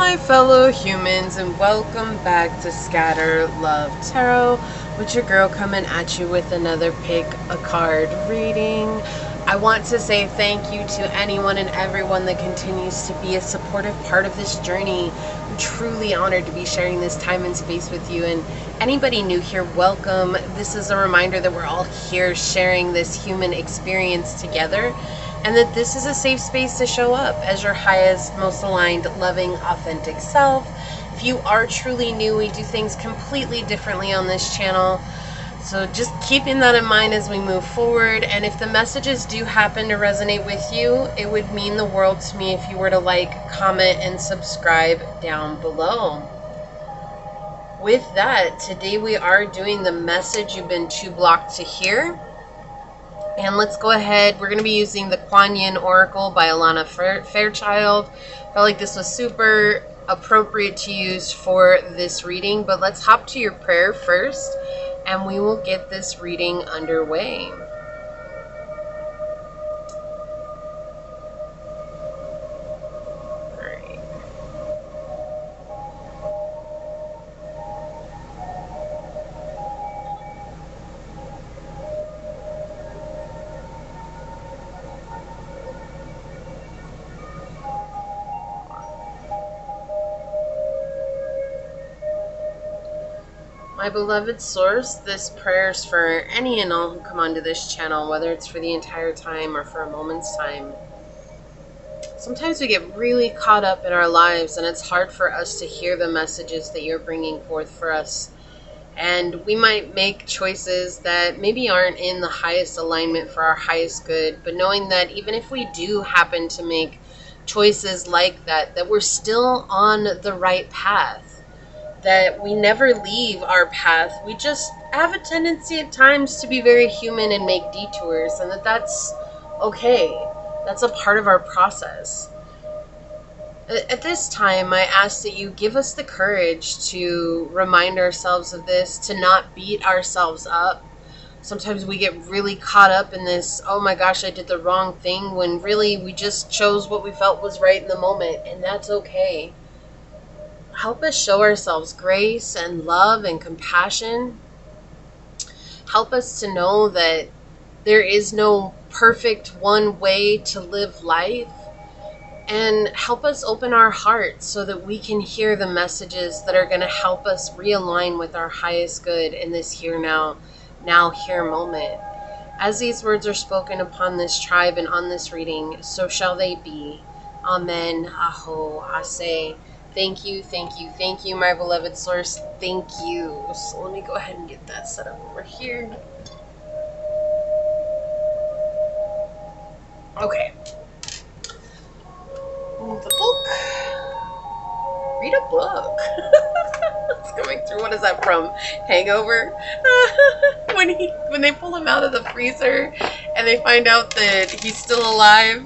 my fellow humans, and welcome back to Scatter Love Tarot, with your girl coming at you with another pick a card reading. I want to say thank you to anyone and everyone that continues to be a supportive part of this journey. I'm truly honored to be sharing this time and space with you, and anybody new here, welcome. This is a reminder that we're all here sharing this human experience together, and that this is a safe space to show up as your highest, most aligned, loving, authentic self. If you are truly new, we do things completely differently on this channel. So just keeping that in mind as we move forward. And if the messages do happen to resonate with you, it would mean the world to me if you were to like, comment, and subscribe down below. With that, today we are doing the message you've been too blocked to hear. And let's go ahead. We're going to be using the Kuan Yin Oracle by Alana Fairchild. Felt like this was super appropriate to use for this reading. But let's hop to your prayer first, and we will get this reading underway. My beloved source, this prayer is for any and all who come onto this channel, whether it's for the entire time or for a moment's time. Sometimes we get really caught up in our lives, and it's hard for us to hear the messages that you're bringing forth for us. And we might make choices that maybe aren't in the highest alignment for our highest good, but knowing that even if we do happen to make choices like that, that we're still on the right path. That we never leave our path. We just have a tendency at times to be very human and make detours, and that's okay. That's a part of our process. At this time, I ask that you give us the courage to remind ourselves of this, to not beat ourselves up. Sometimes we get really caught up in this, oh my gosh, I did the wrong thing, when really we just chose what we felt was right in the moment, and that's okay. Help us show ourselves grace and love and compassion. Help us to know that there is no perfect one way to live life. And help us open our hearts so that we can hear the messages that are going to help us realign with our highest good in this here now here moment. As these words are spoken upon this tribe and on this reading, so shall they be. Amen. Aho. Ase. Thank you, thank you, thank you, my beloved source. Thank you. So let me go ahead and get that set up over here. Okay. The book. Read a book. It's coming through. What is that from? Hangover? when they pull him out of the freezer and they find out that he's still alive.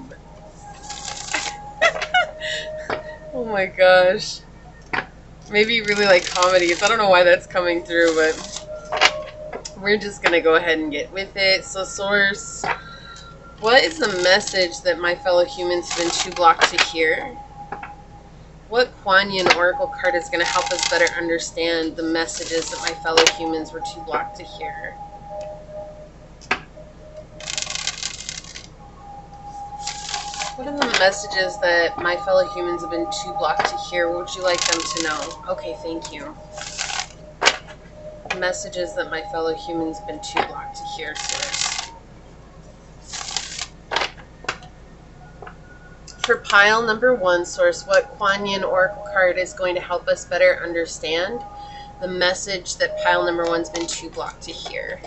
Oh my gosh. Maybe you really like comedies. I don't know why that's coming through, but we're just going to go ahead and get with it. So source, what is the message that my fellow humans have been too blocked to hear? What Kuan Yin Oracle card is going to help us better understand the messages that my fellow humans were too blocked to hear? What are the messages that my fellow humans have been too blocked to hear? What would you like them to know? Okay, thank you. Messages that my fellow humans have been too blocked to hear, source. For pile number one, source, what Kuan Yin Oracle card is going to help us better understand the message that pile number one's been too blocked to hear?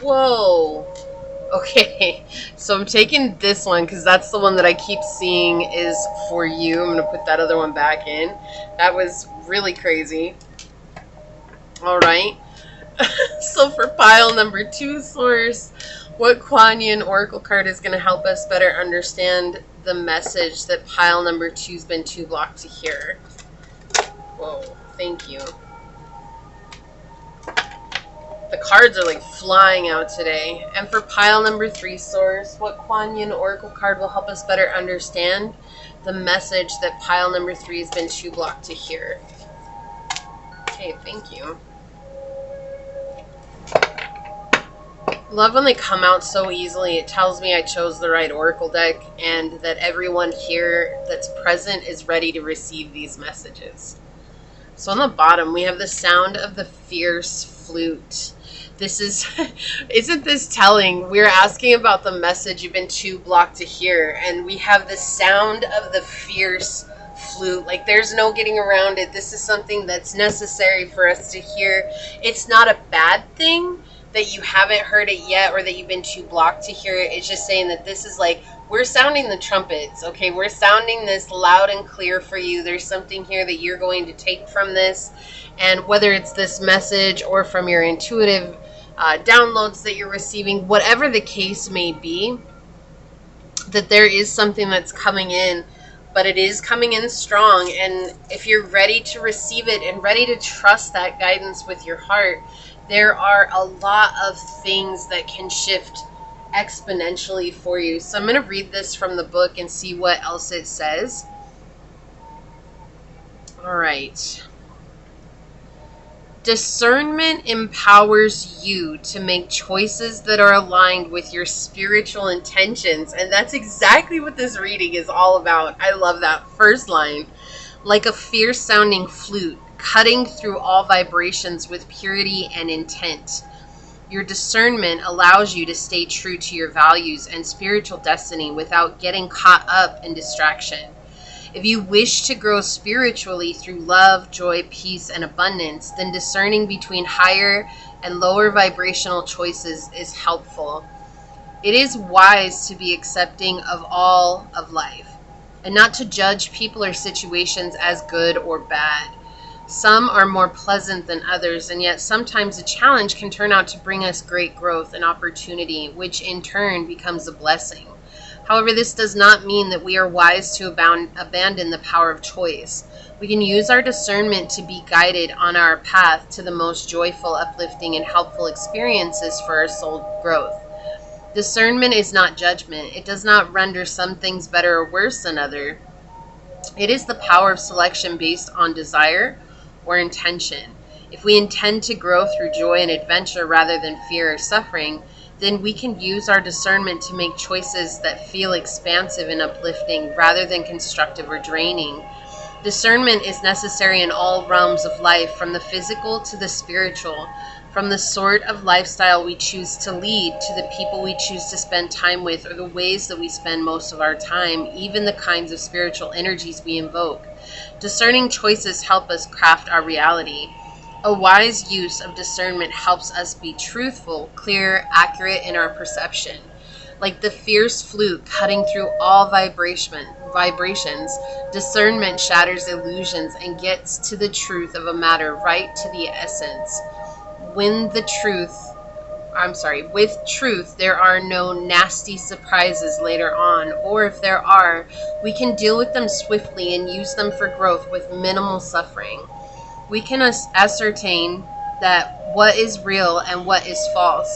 Whoa. Okay, so I'm taking this one because that's the one that I keep seeing is for you. I'm going to put that other one back in. That was really crazy. All right. So for pile number two, source, what Kuan Yin Oracle card is going to help us better understand the message that pile number two's been too blocked to hear? Whoa, thank you. The cards are like flying out today. And for pile number 3, Source, what Kuan Yin Oracle card will help us better understand the message that pile number 3 has been too blocked to hear? Okay, thank you. Love when they come out so easily. It tells me I chose the right oracle deck and that everyone here that's present is ready to receive these messages. So on the bottom, we have the sound of the fierce flute. This is, isn't this telling? We're asking about the message you've been too blocked to hear, and we have the sound of the fierce flute. Like, there's no getting around it. This is something that's necessary for us to hear. It's not a bad thing that you haven't heard it yet or that you've been too blocked to hear it. It's just saying that this is like, we're sounding the trumpets, okay? We're sounding this loud and clear for you. There's something here that you're going to take from this. And whether it's this message or from your intuitive downloads that you're receiving, whatever the case may be, that there is something that's coming in, but it is coming in strong. And if you're ready to receive it and ready to trust that guidance with your heart, there are a lot of things that can shift exponentially for you. So I'm going to read this from the book and see what else it says. All right. Discernment empowers you to make choices that are aligned with your spiritual intentions. And that's exactly what this reading is all about. I love that first line. Like a fierce sounding flute, cutting through all vibrations with purity and intent. Your discernment allows you to stay true to your values and spiritual destiny without getting caught up in distraction. If you wish to grow spiritually through love, joy, peace, and abundance, then discerning between higher and lower vibrational choices is helpful. It is wise to be accepting of all of life and not to judge people or situations as good or bad. Some are more pleasant than others, and yet sometimes a challenge can turn out to bring us great growth and opportunity, which in turn becomes a blessing. However, this does not mean that we are wise to abandon the power of choice. We can use our discernment to be guided on our path to the most joyful, uplifting, and helpful experiences for our soul growth. Discernment is not judgment. It does not render some things better or worse than others. It is the power of selection based on desire or intention. If we intend to grow through joy and adventure rather than fear or suffering, then we can use our discernment to make choices that feel expansive and uplifting rather than constructive or draining. Discernment is necessary in all realms of life, from the physical to the spiritual, from the sort of lifestyle we choose to lead to the people we choose to spend time with, or the ways that we spend most of our time, even the kinds of spiritual energies we invoke. Discerning choices help us craft our reality. A wise use of discernment helps us be truthful, clear, accurate in our perception. Like the fierce flute cutting through all vibrations, discernment shatters illusions and gets to the truth of a matter, right to the essence. With truth, there are no nasty surprises later on, or if there are, we can deal with them swiftly and use them for growth with minimal suffering. We can ascertain that what is real and what is false.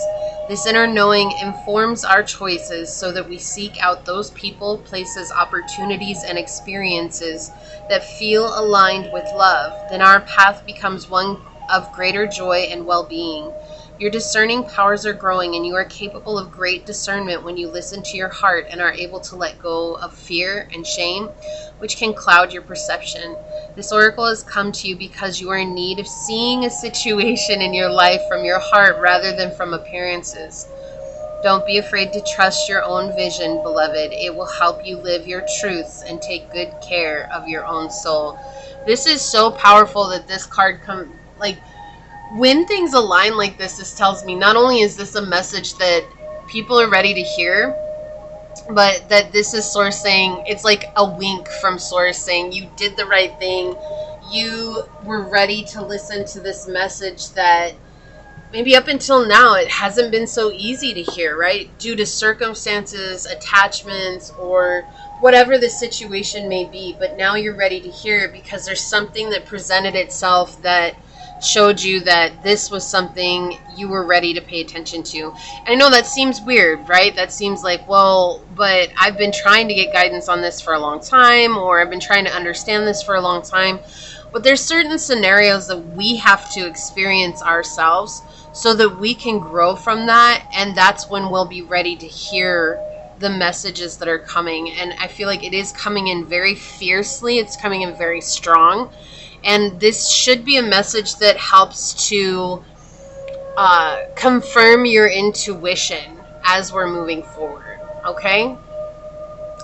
This inner knowing informs our choices so that we seek out those people, places, opportunities, and experiences that feel aligned with love. Then our path becomes one of greater joy and well-being. Your discerning powers are growing, and you are capable of great discernment when you listen to your heart and are able to let go of fear and shame, which can cloud your perception. This oracle has come to you because you are in need of seeing a situation in your life from your heart rather than from appearances. Don't be afraid to trust your own vision, beloved. It will help you live your truths and take good care of your own soul. This is so powerful that this card when things align like this tells me not only is this a message that people are ready to hear, but that this is Source saying, it's like a wink from Source saying you did the right thing. You were ready to listen to this message that maybe up until now it hasn't been so easy to hear, right? Due to circumstances, attachments, or whatever the situation may be. But now you're ready to hear it because there's something that presented itself that showed you that this was something you were ready to pay attention to. And I know that seems weird, right? That seems like, well, but I've been trying to get guidance on this for a long time, or I've been trying to understand this for a long time. But there's certain scenarios that we have to experience ourselves so that we can grow from that, and that's when we'll be ready to hear the messages that are coming. And I feel like it is coming in very fiercely. It's coming in very strong. And this should be a message that helps to confirm your intuition as we're moving forward. Okay?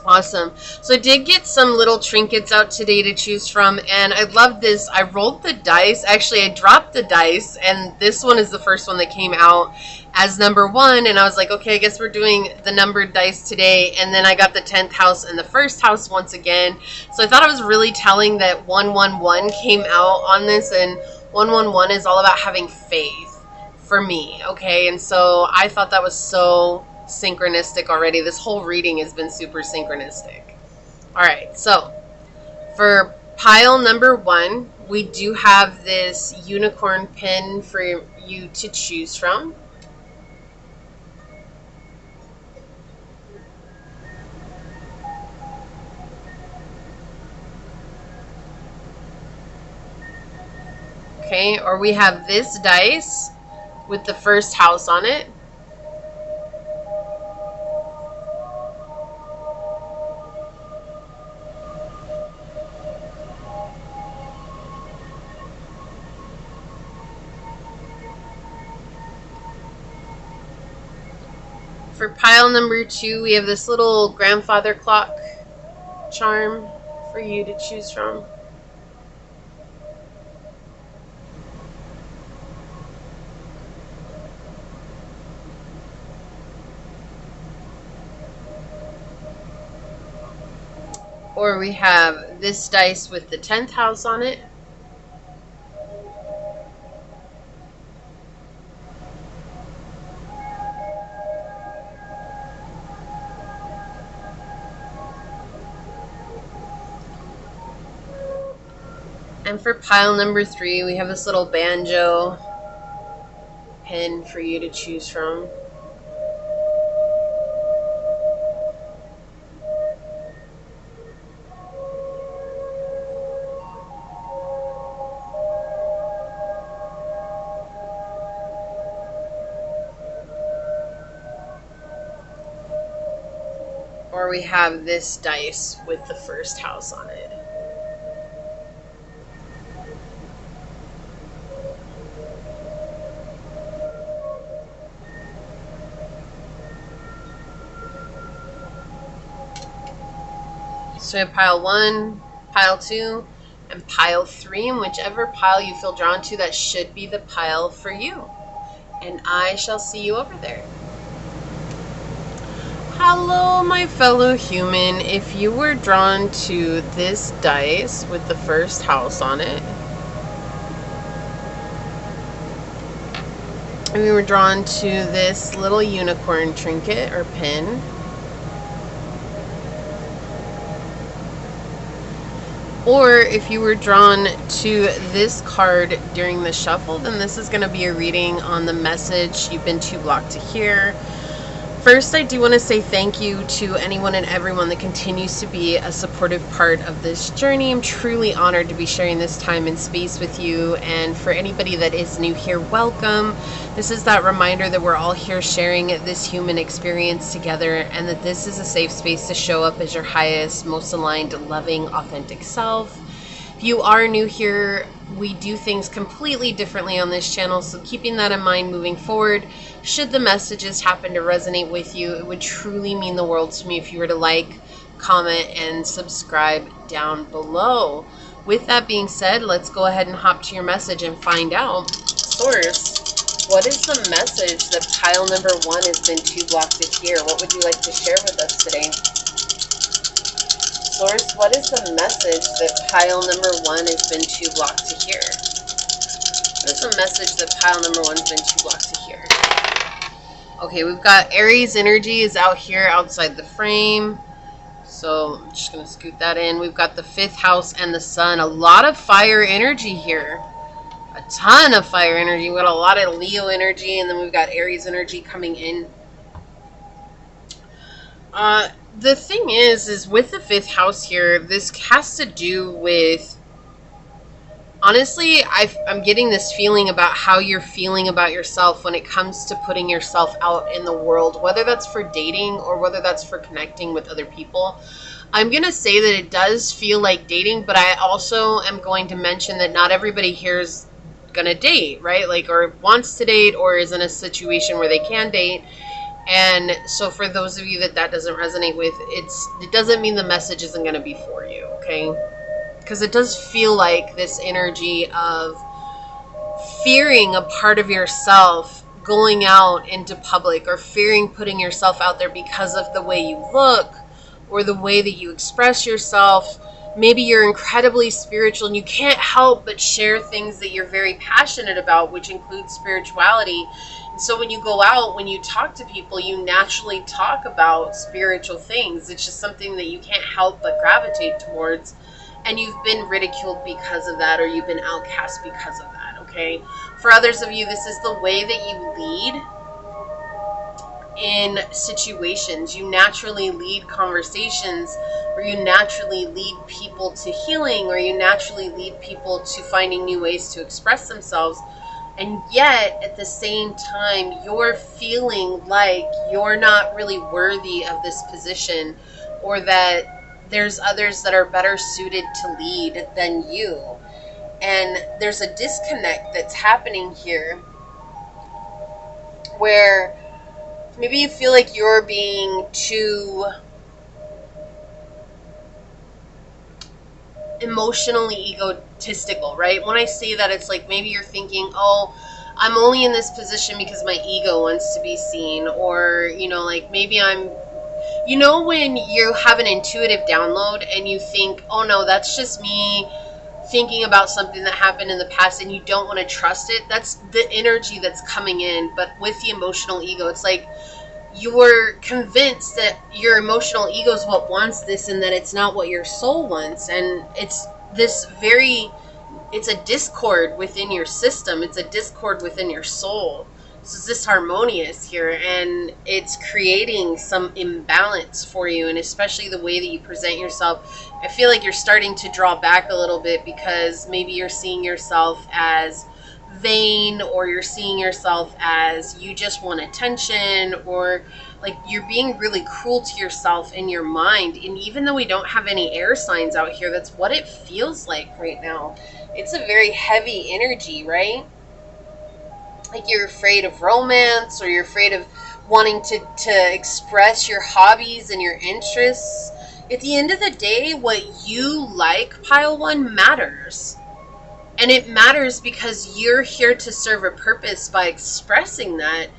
Awesome. So I did get some little trinkets out today to choose from, and I love this. I rolled the dice. Actually, I dropped the dice, and this one is the first one that came out as number 1, and I was like, okay, I guess we're doing the numbered dice today. And then I got the 10th house and the first house once again. So I thought it was really telling that 111 came out on this, and 111 is all about having faith for me, okay? And so I thought that was so synchronistic already. This whole reading has been super synchronistic. All right, so for pile number 1, we do have this unicorn pin for you to choose from. Okay, or we have this dice with the first house on it. For pile number 2, we have this little grandfather clock charm for you to choose from. Or we have this dice with the 10th house on it. And for pile number 3, we have this little banjo pin for you to choose from. Or we have this dice with the first house on it. So we have pile 1, pile 2, and pile 3, and whichever pile you feel drawn to, that should be the pile for you. And I shall see you over there. Hello, my fellow human. If you were drawn to this dice with the first house on it, and we were drawn to this little unicorn trinket or pin, or if you were drawn to this card during the shuffle, then this is going to be a reading on the message you've been too blocked to hear. First, I do want to say thank you to anyone and everyone that continues to be a supportive part of this journey. I'm truly honored to be sharing this time and space with you. And for anybody that is new here, welcome. This is that reminder that we're all here sharing this human experience together, and that this is a safe space to show up as your highest, most aligned, loving, authentic self. If you are new here, we do things completely differently on this channel, so keeping that in mind moving forward. Should the messages happen to resonate with you, it would truly mean the world to me if you were to like, comment, and subscribe down below. With that being said, let's go ahead and hop to your message and find out. Source, what is the message that pile number 1 has been too blocked to hear? What would you like to share with us today? Source, what is the message that pile number 1 has been too blocked to hear? What is the message that pile number 1 has been too blocked to hear? Okay, we've got Aries energy is out here outside the frame. So I'm just going to scoot that in. We've got the 5th house and the sun. A lot of fire energy here. A ton of fire energy. We've got a lot of Leo energy, and then we've got Aries energy coming in. The thing is with the 5th house here, this has to do with, honestly, I'm getting this feeling about how you're feeling about yourself when it comes to putting yourself out in the world, whether that's for dating or whether that's for connecting with other people. I'm going to say that it does feel like dating, but I also am going to mention that not everybody here is going to date, right? Like, or wants to date or is in a situation where they can date. And so for those of you that doesn't resonate with, it doesn't mean the message isn't going to be for you, okay? Because it does feel like this energy of fearing a part of yourself going out into public, or fearing putting yourself out there because of the way you look or the way that you express yourself. Maybe you're incredibly spiritual and you can't help but share things that you're very passionate about, which includes spirituality. And so when you go out, when you talk to people, you naturally talk about spiritual things. It's just something that you can't help but gravitate towards. And you've been ridiculed because of that, or you've been outcast because of that, okay? For others of you, this is the way that you lead in situations. You naturally lead conversations, or you naturally lead people to healing, or you naturally lead people to finding new ways to express themselves. And yet, at the same time, you're feeling like you're not really worthy of this position, or that there's others that are better suited to lead than you. And there's a disconnect that's happening here where maybe you feel like you're being too emotionally egotistical, right? When I say that, it's like maybe you're thinking, oh, I'm only in this position because my ego wants to be seen, or, you know, like maybe I'm, you know, when you have an intuitive download and you think, oh no, that's just me thinking about something that happened in the past and you don't want to trust it. That's the energy that's coming in. But with the emotional ego, it's like you were convinced that your emotional ego is what wants this and that it's not what your soul wants. And it's this it's a discord within your system. It's a discord within your soul. So it's disharmonious here, and it's creating some imbalance for you, and especially the way that you present yourself. I feel like you're starting to draw back a little bit because maybe you're seeing yourself as vain, or you're seeing yourself as you just want attention, or like you're being really cruel to yourself in your mind. And even though we don't have any air signs out here, that's what it feels like right now. It's a very heavy energy, right? Like you're afraid of romance, or you're afraid of wanting to express your hobbies and your interests. At the end of the day, what you like, Pile 1, matters. And it matters because you're here to serve a purpose by expressing that.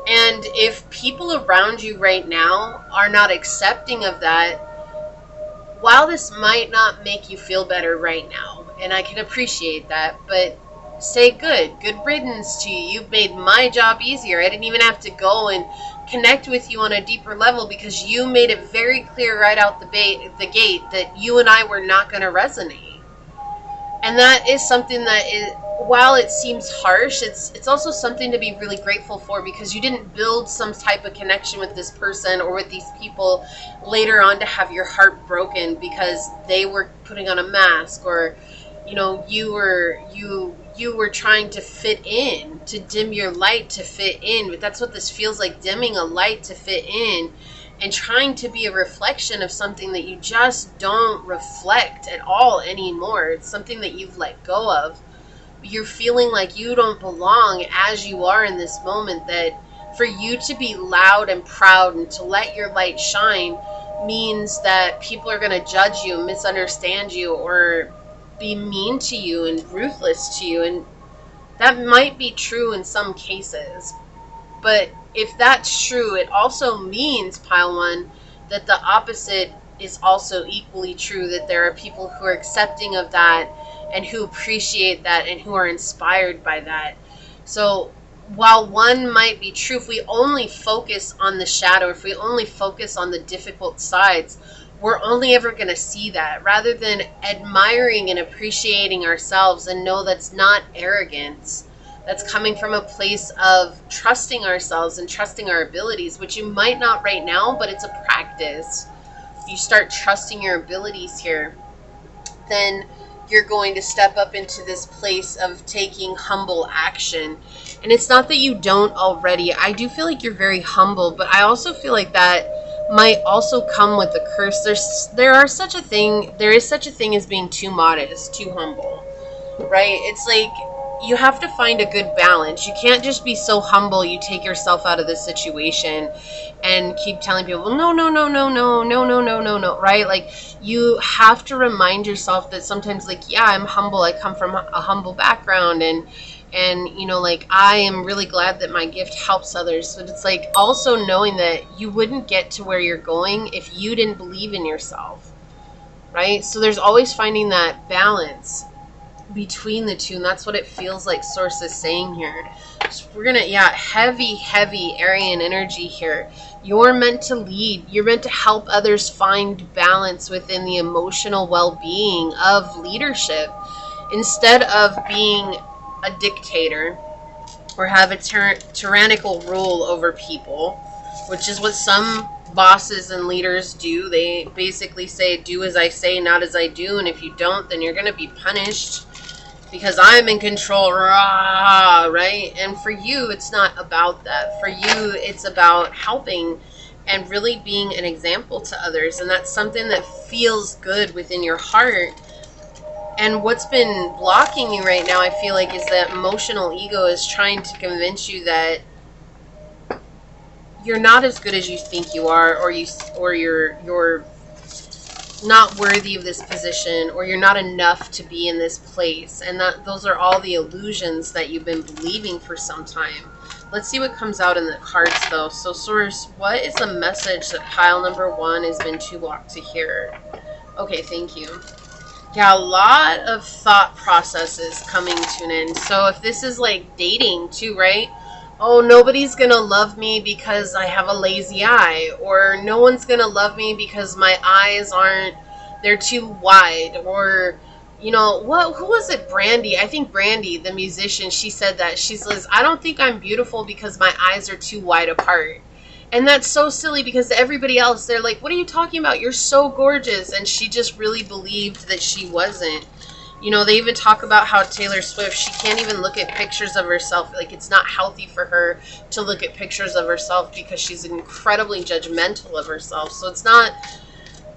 And if people around you right now are not accepting of that, while this might not make you feel better right now, and I can appreciate that, but say good riddance to you. You've made my job easier. I didn't even have to go and connect with you on a deeper level because you made it very clear right out the gate that you and I were not going to resonate. And that is something that is, while it seems harsh, it's also something to be really grateful for, because you didn't build some type of connection with this person or with these people later on to have your heart broken because they were putting on a mask, or you know, you were trying to fit in, to dim your light to fit in. But that's what this feels like, dimming a light to fit in and trying to be a reflection of something that you just don't reflect at all anymore. It's something that you've let go of. You're feeling like you don't belong as you are in this moment, that for you to be loud and proud and to let your light shine means that people are going to judge you, misunderstand you, or be mean to you and ruthless to you. And that might be true in some cases, but if that's true, it also means, Pile 1, that the opposite is also equally true, that there are people who are accepting of that and who appreciate that and who are inspired by that. So while one might be true, if we only focus on the shadow, if we only focus on the difficult sides, we're only ever going to see that, rather than admiring and appreciating ourselves, and know that's not arrogance. That's coming from a place of trusting ourselves and trusting our abilities, which you might not right now, but it's a practice. You start trusting your abilities here, then you're going to step up into this place of taking humble action. And it's not that you don't already. I do feel like you're very humble, but I also feel like that might also come with a curse. There is such a thing as being too modest, too humble, right? It's like you have to find a good balance. You can't just be so humble you take yourself out of the situation and keep telling people, no, no, no, no, no, no, no, no, no, no, right? Like, you have to remind yourself that sometimes, like, yeah, I'm humble. I come from a humble background, and you know, like, I am really glad that my gift helps others. But it's like also knowing that you wouldn't get to where you're going if you didn't believe in yourself, right? So there's always finding that balance between the two, and that's what it feels like Source is saying here. So we're gonna, heavy Aryan energy here. You're meant to lead. You're meant to help others find balance within the emotional well-being of leadership, instead of being a dictator or have a tyrannical rule over people, which is what some bosses and leaders do. They basically say, do as I say, not as I do, and if you don't, then you're going to be punished because I'm in control, right? And for you, it's not about that. For you, it's about helping and really being an example to others, and that's something that feels good within your heart. And what's been blocking you right now, I feel like, is that emotional ego is trying to convince you that you're not as good as you think you are, or you're not worthy of this position, or you're not enough to be in this place. And that those are all the illusions that you've been believing for some time. Let's see what comes out in the cards, though. So, Source, what is the message that pile number 1 has been too blocked to hear? Okay, thank you. Yeah, a lot of thought processes coming to an end. So if this is like dating too, right? Oh, nobody's gonna love me because I have a lazy eye, or no one's gonna love me because my eyes they're too wide, or, you know, who was it? Brandy. I think Brandy, the musician, she said that. She says, I don't think I'm beautiful because my eyes are too wide apart. And that's so silly, because everybody else, they're like, what are you talking about? You're so gorgeous. And she just really believed that she wasn't. You know, they even talk about how Taylor Swift, she can't even look at pictures of herself. Like, it's not healthy for her to look at pictures of herself because she's incredibly judgmental of herself. So it's not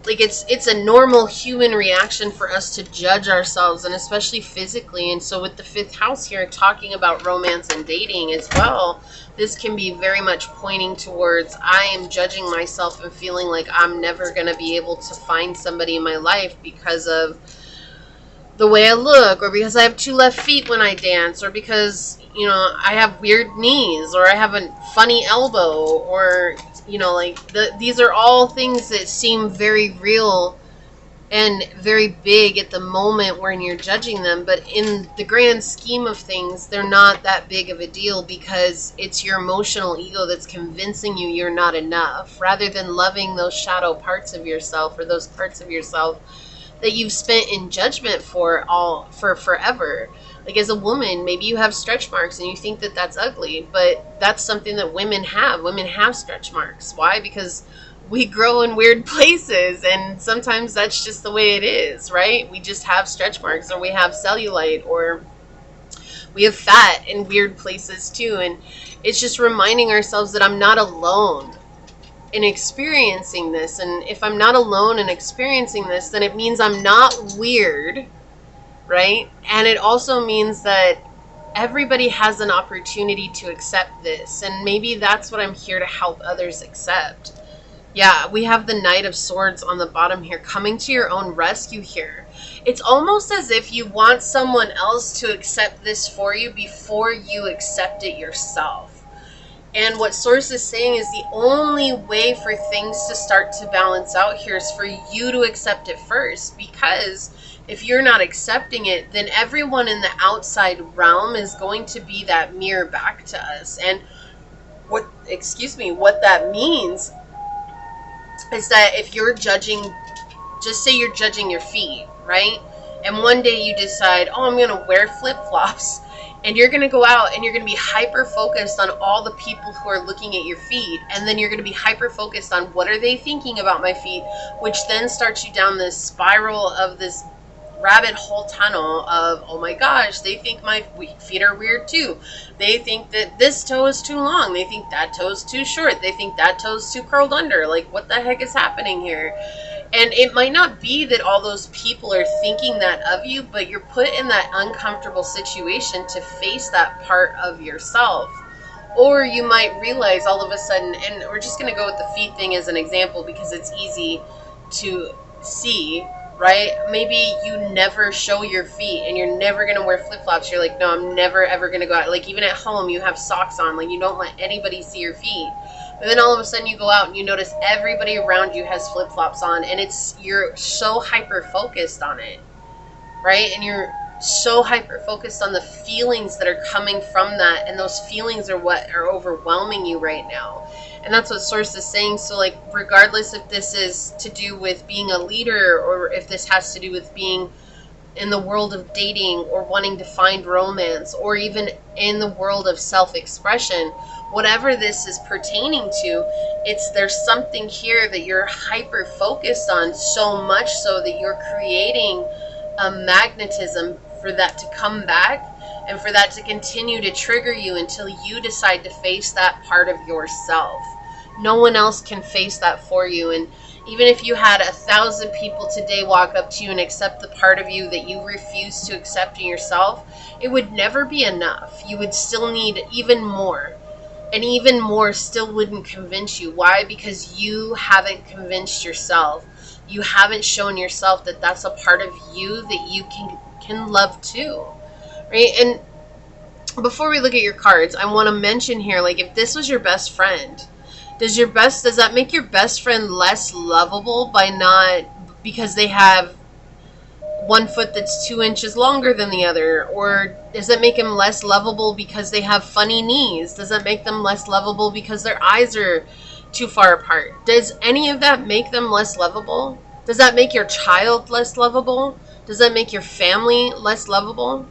like it's a normal human reaction for us to judge ourselves, and especially physically. And so with the 5th house here talking about romance and dating as well, this can be very much pointing towards, I am judging myself and feeling like I'm never going to be able to find somebody in my life because of the way I look, or because I have 2 left feet when I dance, or because, you know, I have weird knees, or I have a funny elbow, or, you know, like, these are all things that seem very real and very big at the moment when you're judging them. But in the grand scheme of things, they're not that big of a deal, because it's your emotional ego that's convincing you you're not enough, rather than loving those shadow parts of yourself, or those parts of yourself that you've spent in judgment for forever. Like, as a woman, maybe you have stretch marks and you think that that's ugly, but that's something that women have. Women have stretch marks. Why? Because we grow in weird places, and sometimes that's just the way it is, right? We just have stretch marks, or we have cellulite, or we have fat in weird places too. And it's just reminding ourselves that I'm not alone in experiencing this. And if I'm not alone in experiencing this, then it means I'm not weird, right? And it also means that everybody has an opportunity to accept this, and maybe that's what I'm here to help others accept. Yeah, we have the Knight of Swords on the bottom here, coming to your own rescue here. It's almost as if you want someone else to accept this for you before you accept it yourself. And what Source is saying is the only way for things to start to balance out here is for you to accept it first. Because if you're not accepting it, then everyone in the outside realm is going to be that mirror back to us. And what that means is that if you're judging just say you're judging your feet, right? And one day you decide, oh, I'm going to wear flip-flops. And you're going to go out and you're going to be hyper-focused on all the people who are looking at your feet. And then you're going to be hyper-focused on what are they thinking about my feet, which then starts you down this spiral of this rabbit hole tunnel of, oh my gosh, they think my feet are weird too. They think that this toe is too long. They think that toe is too short. They think that toe is too curled under. Like, what the heck is happening here? And it might not be that all those people are thinking that of you, but you're put in that uncomfortable situation to face that part of yourself. Or you might realize all of a sudden, and we're just going to go with the feet thing as an example because it's easy to see, right? Maybe you never show your feet and you're never going to wear flip-flops. You're like, no, I'm never ever going to go out. Like, even at home, you have socks on. Like, you don't let anybody see your feet. But then all of a sudden you go out and you notice everybody around you has flip-flops on, and you're so hyper-focused on it, right? And you're so hyper-focused on the feelings that are coming from that, and those feelings are what are overwhelming you right now. And that's what Source is saying. So, like, regardless if this is to do with being a leader or if this has to do with being in the world of dating or wanting to find romance or even in the world of self-expression, whatever this is pertaining to, there's something here that you're hyper focused on, so much so that you're creating a magnetism for that to come back and for that to continue to trigger you until you decide to face that part of yourself. No one else can face that for you. And even if you had 1,000 people today walk up to you and accept the part of you that you refuse to accept in yourself, it would never be enough. You would still need even more. And even more still wouldn't convince you. Why? Because you haven't convinced yourself. You haven't shown yourself that that's a part of you that you can love too. Right? And before we look at your cards, I want to mention here, like, if this was your best friend, does that make your best friend less lovable because they have one foot that's 2 inches longer than the other? Or does it make them less lovable because they have funny knees? Does that make them less lovable because their eyes are too far apart? Does any of that make them less lovable? Does that make your child less lovable? Does that make your family less lovable?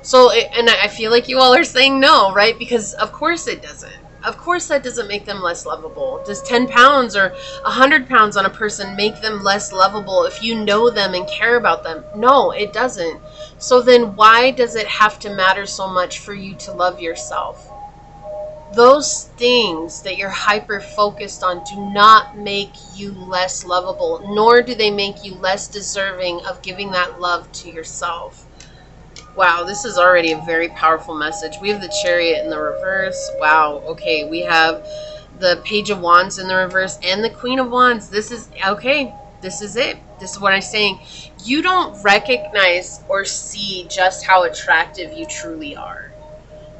And I feel like you all are saying no, right? Because of course it doesn't. Of course that doesn't make them less lovable. Does 10 pounds or 100 pounds on a person make them less lovable if you know them and care about them? No, it doesn't. So then why does it have to matter so much for you to love yourself? Those things that you're hyper focused on do not make you less lovable, nor do they make you less deserving of giving that love to yourself. Wow, this is already a very powerful message. We have the Chariot in the reverse. Wow, okay, we have the Page of Wands in the reverse and the Queen of Wands. This is it. This is what I'm saying. You don't recognize or see just how attractive you truly are.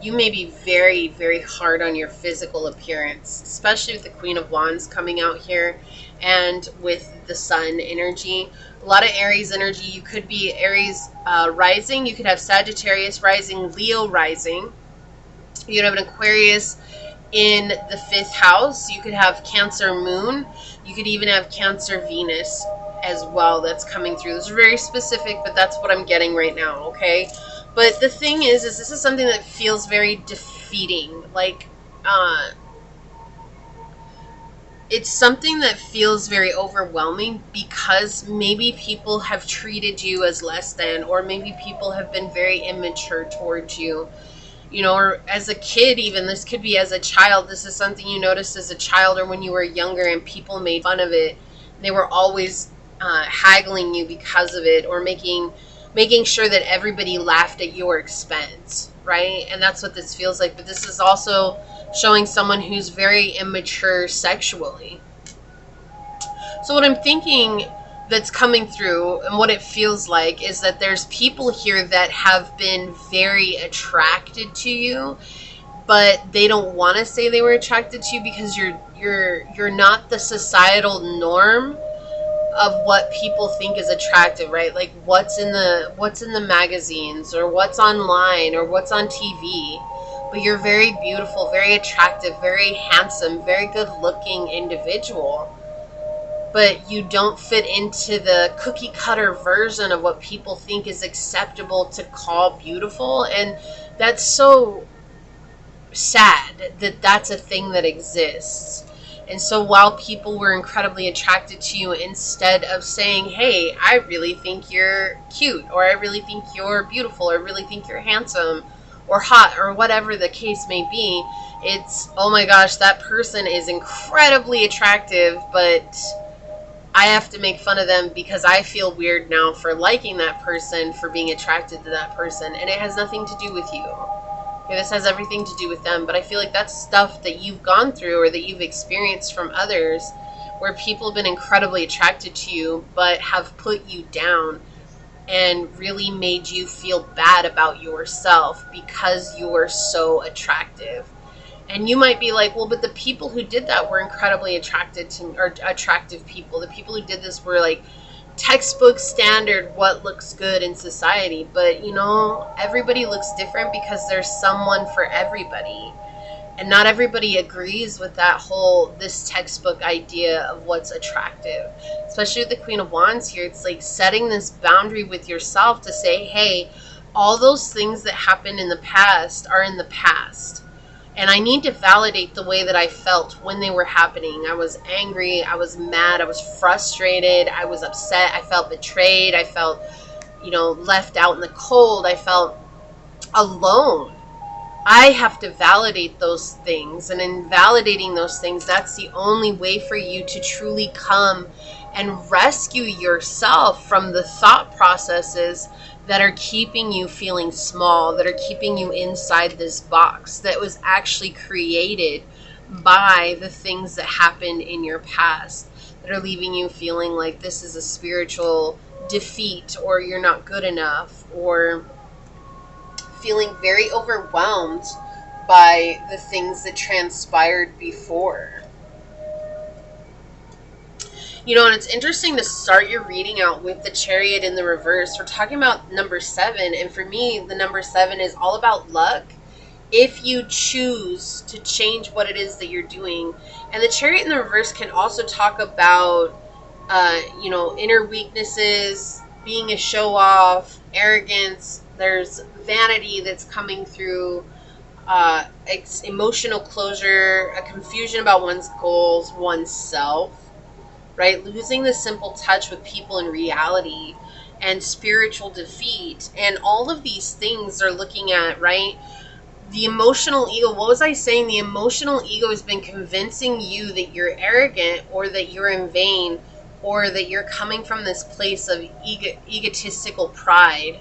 You may be very, very hard on your physical appearance, especially with the Queen of Wands coming out here and with the Sun energy. A lot of Aries energy. You could be Aries rising. You could have Sagittarius rising, Leo rising. You could have an Aquarius in the 5th house. You could have Cancer moon. You could even have Cancer Venus as well that's coming through. Those are very specific, but that's what I'm getting right now, okay? But the thing is this is something that feels very defeating. Like, it's something that feels very overwhelming because maybe people have treated you as less than, or maybe people have been very immature towards you. You know, or as a kid even, this could be as a child. This is something you noticed as a child or when you were younger and people made fun of it. They were always haggling you because of it, or making sure that everybody laughed at your expense, right? And that's what this feels like. But this is also showing someone who's very immature sexually. So what I'm thinking that's coming through and what it feels like is that there's people here that have been very attracted to you, but they don't want to say they were attracted to you because you're not the societal norm of what people think is attractive, right? Like what's in the magazines or what's online or what's on TV. But you're very beautiful, very attractive, very handsome, very good looking individual. but you don't fit into the cookie cutter version of what people think is acceptable to call beautiful. And that's so sad that that's a thing that exists. And so while people were incredibly attracted to you, instead of saying, hey, I really think you're cute, or I really think you're beautiful, or I really think you're handsome or hot, or whatever the case may be, it's, oh my gosh, that person is incredibly attractive, but I have to make fun of them because I feel weird now for liking that person, for being attracted to that person, and it has nothing to do with you. Okay, this has everything to do with them, but I feel like that's stuff that you've gone through or that you've experienced from others, where people have been incredibly attracted to you but have put you down and really made you feel bad about yourself because you're so attractive. And you might be like, well, but the people who did that were incredibly attracted to, or attractive people. The people who did this were like textbook standard what looks good in society. But, you know, everybody looks different because there's someone for everybody. And not everybody agrees with that whole, this textbook idea of what's attractive. Especially with the Queen of Wands here, it's like setting this boundary with yourself to say, hey, all those things that happened in the past are in the past. And I need to validate the way that I felt when they were happening. I was angry, I was mad, I was frustrated, I was upset, I felt betrayed, I felt, you know, left out in the cold, I felt alone. I have to validate those things. And in validating those things, that's the only way for you to truly come and rescue yourself from the thought processes that are keeping you feeling small, that are keeping you inside this box that was actually created by the things that happened in your past, that are leaving you feeling like this is a spiritual defeat, or you're not good enough, or feeling very overwhelmed by the things that transpired before. You know, and it's interesting to start your reading out with the Chariot in the reverse. We're talking about number 7, and for me, the number 7 is all about luck if you choose to change what it is that you're doing. And the Chariot in the reverse can also talk about, you know, inner weaknesses, being a show-off, arrogance. There's vanity that's coming through, emotional closure, a confusion about one's goals, oneself. Right? Losing the simple touch with people in reality, and spiritual defeat. And all of these things are looking at, right? The emotional ego. What was I saying? The emotional ego has been convincing you that you're arrogant, or that you're in vain, or that you're coming from this place of egotistical pride.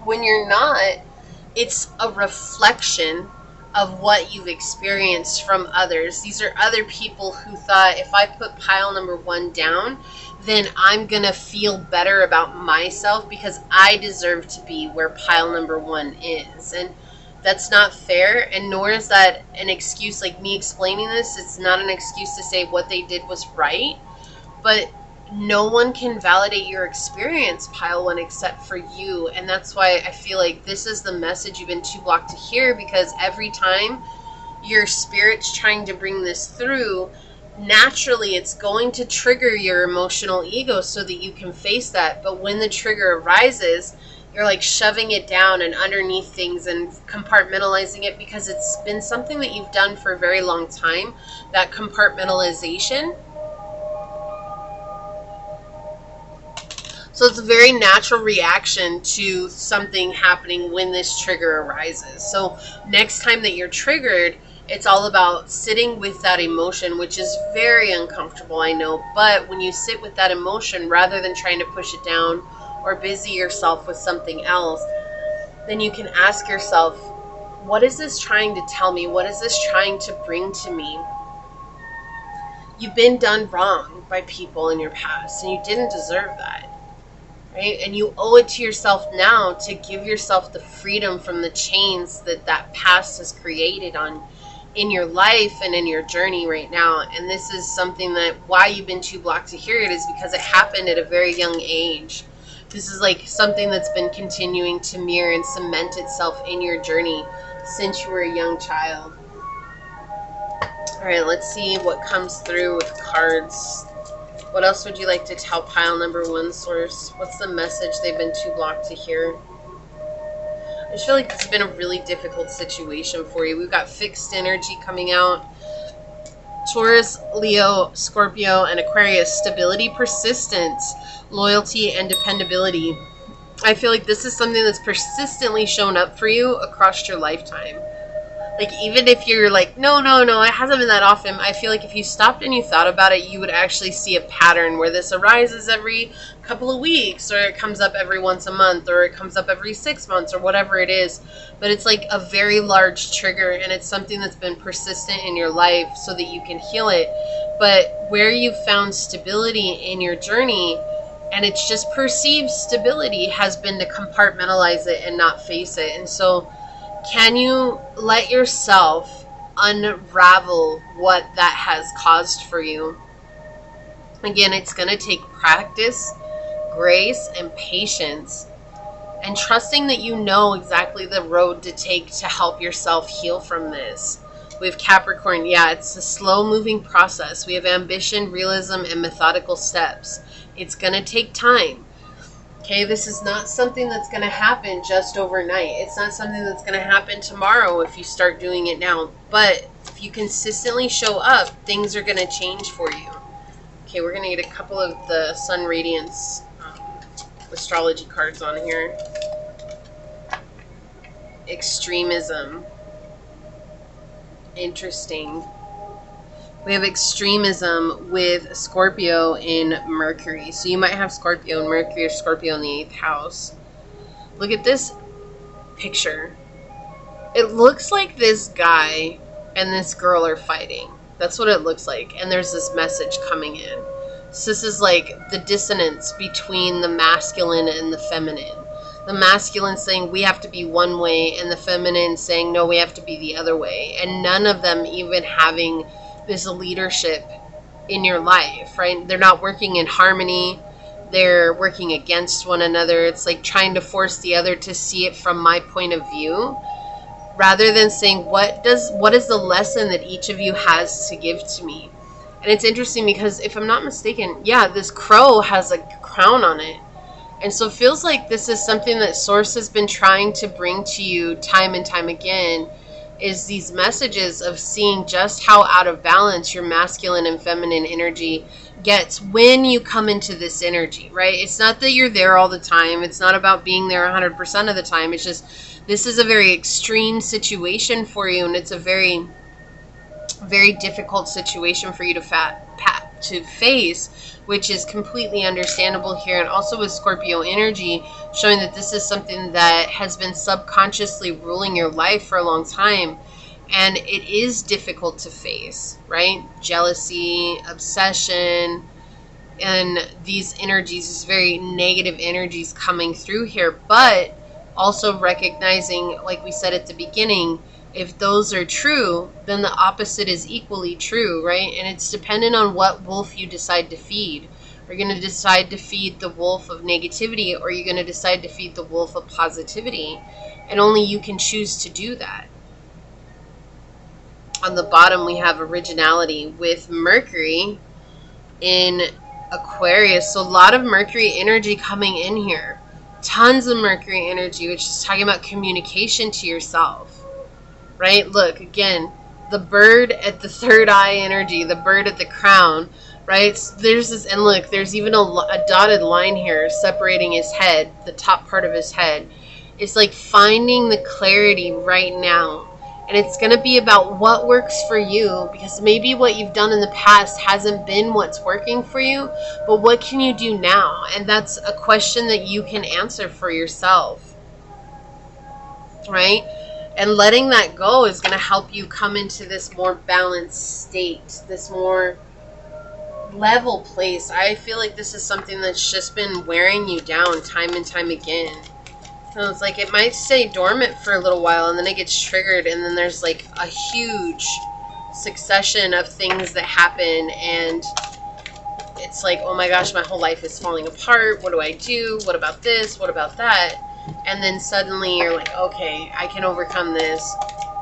When you're not, it's a reflection of what you've experienced from others. These are other people who thought, if I put pile number 1 down, then I'm gonna feel better about myself because I deserve to be where pile number 1 is. And that's not fair, and nor is that an excuse. Like me explaining this, it's not an excuse to say what they did was right, but no one can validate your experience, pile 1, except for you. And that's why I feel like this is the message you've been too blocked to hear, because every time your spirit's trying to bring this through, naturally it's going to trigger your emotional ego so that you can face that. But when the trigger arises, you're like shoving it down and underneath things and compartmentalizing it, because it's been something that you've done for a very long time, that compartmentalization. So it's a very natural reaction to something happening when this trigger arises. So next time that you're triggered, it's all about sitting with that emotion, which is very uncomfortable, I know. But when you sit with that emotion, rather than trying to push it down or busy yourself with something else, then you can ask yourself, what is this trying to tell me? What is this trying to bring to me? You've been done wrong by people in your past, and you didn't deserve that. Right? And you owe it to yourself now to give yourself the freedom from the chains that that past has created in your life and in your journey right now. And this is something that, why you've been too blocked to hear it, is because it happened at a very young age. This is like something that's been continuing to mirror and cement itself in your journey since you were a young child. All right, let's see what comes through with cards. What else would you like to tell pile number 1, Source? What's the message they've been too blocked to hear? I just feel like this has been a really difficult situation for you. We've got fixed energy coming out. Taurus, Leo, Scorpio, and Aquarius. Stability, persistence, loyalty, and dependability. I feel like this is something that's persistently shown up for you across your lifetime. Like, even if you're like, no, it hasn't been that often, I feel like if you stopped and you thought about it, you would actually see a pattern where this arises every couple of weeks, or it comes up every once a month, or it comes up every 6 months, or whatever it is. But it's like a very large trigger, and it's something that's been persistent in your life so that you can heal it. But where you've found stability in your journey, and it's just perceived stability, has been to compartmentalize it and not face it. And so can you let yourself unravel what that has caused for you? Again, it's going to take practice, grace, and patience, and trusting that you know exactly the road to take to help yourself heal from this. We have Capricorn. Yeah, it's a slow-moving process. We have ambition, realism, and methodical steps. It's going to take time. Okay, this is not something that's going to happen just overnight. It's not something that's going to happen tomorrow if you start doing it now. But if you consistently show up, things are going to change for you. Okay, we're going to get a couple of the Sun Radiance astrology cards on here. Extremism. Interesting. We have extremism with Scorpio in Mercury. So you might have Scorpio in Mercury or Scorpio in the 8th house. Look at this picture. It looks like this guy and this girl are fighting. That's what it looks like. And there's this message coming in. So this is like the dissonance between the masculine and the feminine. The masculine saying we have to be one way, and the feminine saying no, we have to be the other way. And none of them even having this leadership in your life, right? They're not working in harmony. They're working against one another. It's like trying to force the other to see it from my point of view, rather than saying what is the lesson that each of you has to give to me. And it's interesting because if I'm not mistaken, yeah, this crow has a crown on it. And so it feels like this is something that Source has been trying to bring to you time and time again, is these messages of seeing just how out of balance your masculine and feminine energy gets when you come into this energy, right? It's not that you're there all the time. It's not about being there 100% of the time. It's just, this is a very extreme situation for you, and it's a very, very difficult situation for you to face, which is completely understandable here. And also with Scorpio energy, showing that this is something that has been subconsciously ruling your life for a long time, and it is difficult to face, right? Jealousy, obsession, and these energies, these very negative energies coming through here, but also recognizing, like we said at the beginning, if those are true, then the opposite is equally true, right? And it's dependent on what wolf you decide to feed. Are you going to decide to feed the wolf of negativity, or are you going to decide to feed the wolf of positivity? And only you can choose to do that. On the bottom, we have originality with Mercury in Aquarius. So a lot of Mercury energy coming in here. Tons of Mercury energy, which is talking about communication to yourself. Right? Look, again, the bird at the third eye energy, the bird at the crown, right? So there's this, and look, there's even a dotted line here separating his head, the top part of his head. It's like finding the clarity right now. And it's going to be about what works for you, because maybe what you've done in the past hasn't been what's working for you, but what can you do now? And that's a question that you can answer for yourself, right? And letting that go is going to help you come into this more balanced state, this more level place. I feel like this is something that's just been wearing you down time and time again. So it's like it might stay dormant for a little while, and then it gets triggered, and then there's like a huge succession of things that happen, and it's like, oh my gosh, my whole life is falling apart. What do I do? What about this? What about that? And then suddenly you're like, okay, I can overcome this.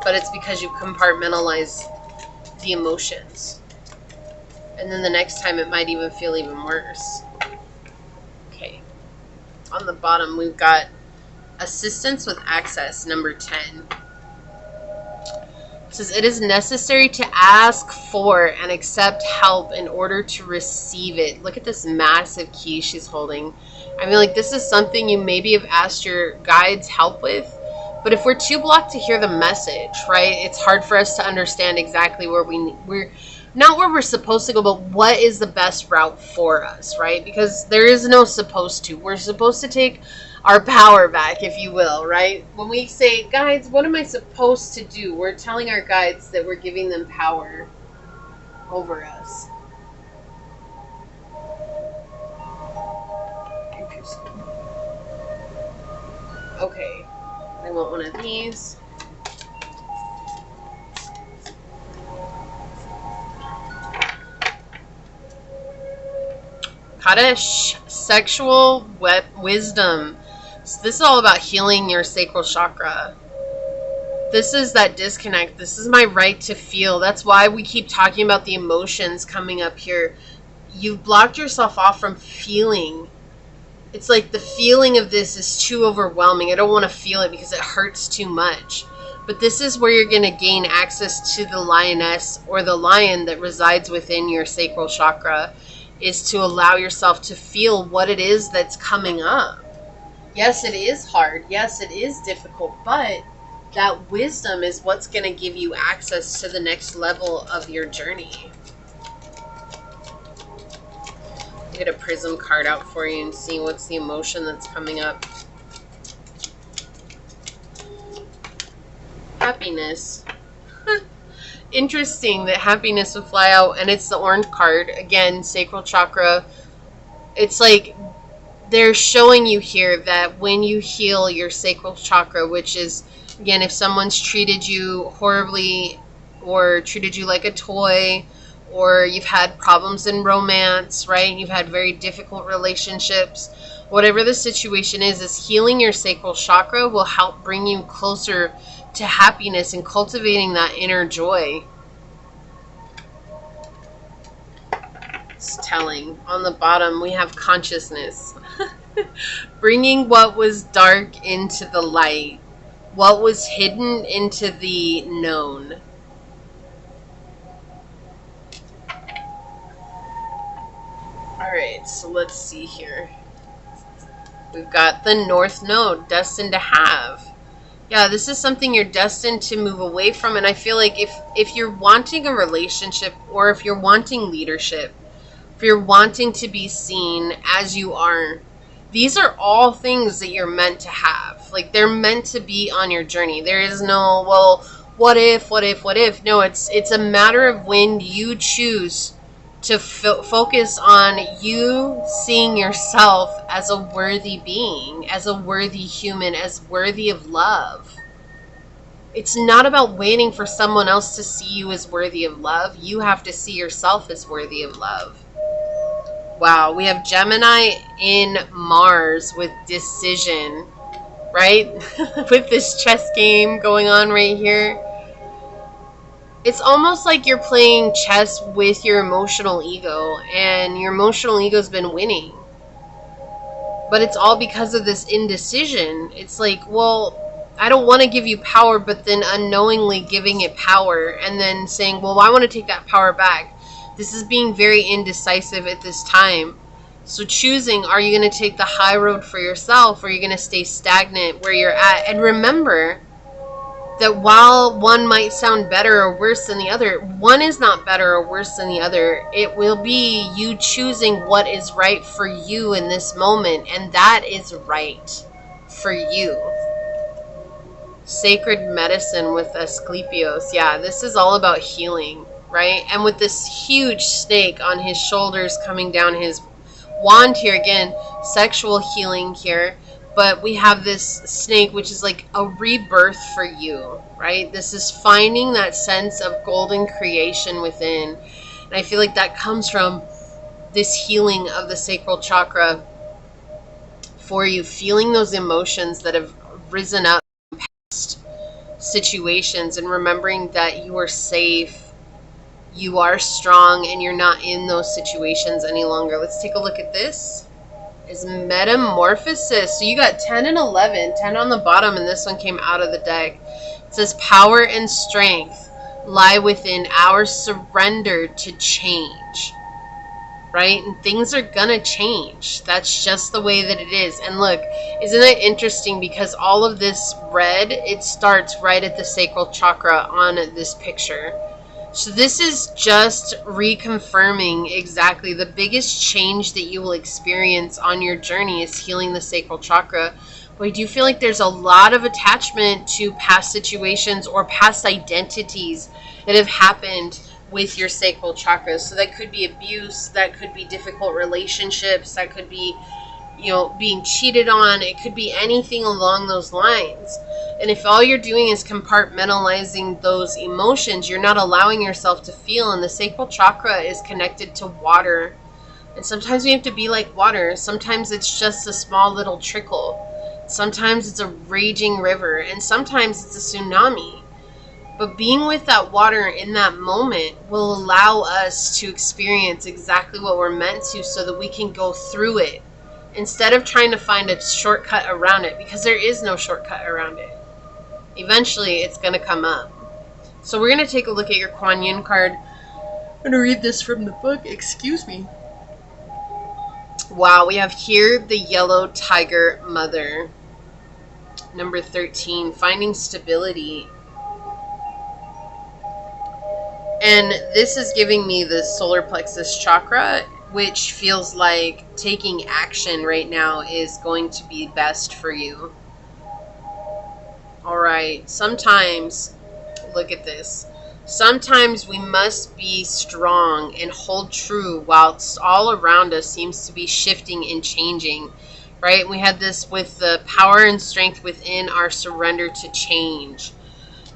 But it's because you compartmentalize the emotions. And then the next time it might even feel even worse. Okay. On the bottom, we've got assistance with access, number 10. It says, it is necessary to ask for and accept help in order to receive it. Look at this massive key she's holding. I mean, like, this is something you maybe have asked your guides help with. But if we're too blocked to hear the message, right, it's hard for us to understand exactly where we're not where we're supposed to go, but what is the best route for us, right? Because there is no supposed to. We're supposed to take our power back, if you will, right? When we say, guides, what am I supposed to do? We're telling our guides that we're giving them power over us. Interesting. Okay, I want one of these. Cashapp, sexual wisdom. So this is all about healing your sacral chakra. This is that disconnect. This is my right to feel. That's why we keep talking about the emotions coming up here. You've blocked yourself off from feeling. It's like the feeling of this is too overwhelming. I don't want to feel it because it hurts too much. But this is where you're going to gain access to the lioness or the lion that resides within your sacral chakra, is to allow yourself to feel what it is that's coming up. Yes, it is hard. Yes, it is difficult, but that wisdom is what's going to give you access to the next level of your journey. Get a prism card out for you and see what's the emotion that's coming up. Happiness. Interesting that happiness would fly out, and it's the orange card. Again, sacral chakra. It's like they're showing you here that when you heal your sacral chakra, which is, again, if someone's treated you horribly or treated you like a toy, or you've had problems in romance, right? You've had very difficult relationships. Whatever the situation is healing your sacral chakra will help bring you closer to happiness and cultivating that inner joy. It's telling. On the bottom, we have consciousness. Bringing what was dark into the light. What was hidden into the known. Alright, so let's see here. We've got the North Node, destined to have. Yeah, this is something you're destined to move away from. And I feel like if you're wanting a relationship, or if you're wanting leadership, if you're wanting to be seen as you are, these are all things that you're meant to have. Like, they're meant to be on your journey. There is no, well, what if? No, it's a matter of when you choose to focus on you seeing yourself as a worthy being, as a worthy human, as worthy of love. It's not about waiting for someone else to see you as worthy of love. You have to see yourself as worthy of love. Wow, we have Gemini in Mars with decision, right? With this chess game going on right here. It's almost like you're playing chess with your emotional ego, and your emotional ego's been winning. But it's all because of this indecision. It's like, well, I don't want to give you power, but then unknowingly giving it power, and then saying, well, I want to take that power back. This is being very indecisive at this time. So choosing, are you going to take the high road for yourself, or are you going to stay stagnant where you're at? And remember that while one might sound better or worse than the other, one is not better or worse than the other. It will be you choosing what is right for you in this moment, and that is right for you. Sacred medicine with Asclepios. Yeah, this is all about healing, right? And with this huge snake on his shoulders coming down his wand here, again, sexual healing here. But we have this snake, which is like a rebirth for you, right? This is finding that sense of golden creation within. And I feel like that comes from this healing of the sacral chakra for you, feeling those emotions that have risen up in past situations and remembering that you are safe, You are strong and you're not in those situations any longer. Let's take a look at this. Is metamorphosis. So you got 10 and 11, 10 on the bottom, and this one came out of the deck. It says power and strength lie within our surrender to change. Right? And things are gonna change. That's just the way that it is. And look, isn't it interesting, because all of this red, it starts right at the sacral chakra on this picture. So this is just reconfirming exactly the biggest change that you will experience on your journey is healing the sacral chakra. But I do feel like there's a lot of attachment to past situations or past identities that have happened with your sacral chakra. So that could be abuse, that could be difficult relationships, that could be, being cheated on. It could be anything along those lines. And if all you're doing is compartmentalizing those emotions, you're not allowing yourself to feel. And the sacral chakra is connected to water. And sometimes we have to be like water. Sometimes it's just a small little trickle. Sometimes it's a raging river. And sometimes it's a tsunami. But being with that water in that moment will allow us to experience exactly what we're meant to, so that we can go through it instead of trying to find a shortcut around it, because there is no shortcut around it. Eventually, it's going to come up. So we're going to take a look at your Kuan Yin card. I'm going to read this from the book. Excuse me. Wow, we have here the Yellow Tiger Mother. Number 13, finding stability. And this is giving me the solar plexus chakra, which feels like taking action right now is going to be best for you. All right, sometimes, look at this. Sometimes we must be strong and hold true whilst all around us seems to be shifting and changing, right? We had this with the power and strength within our surrender to change.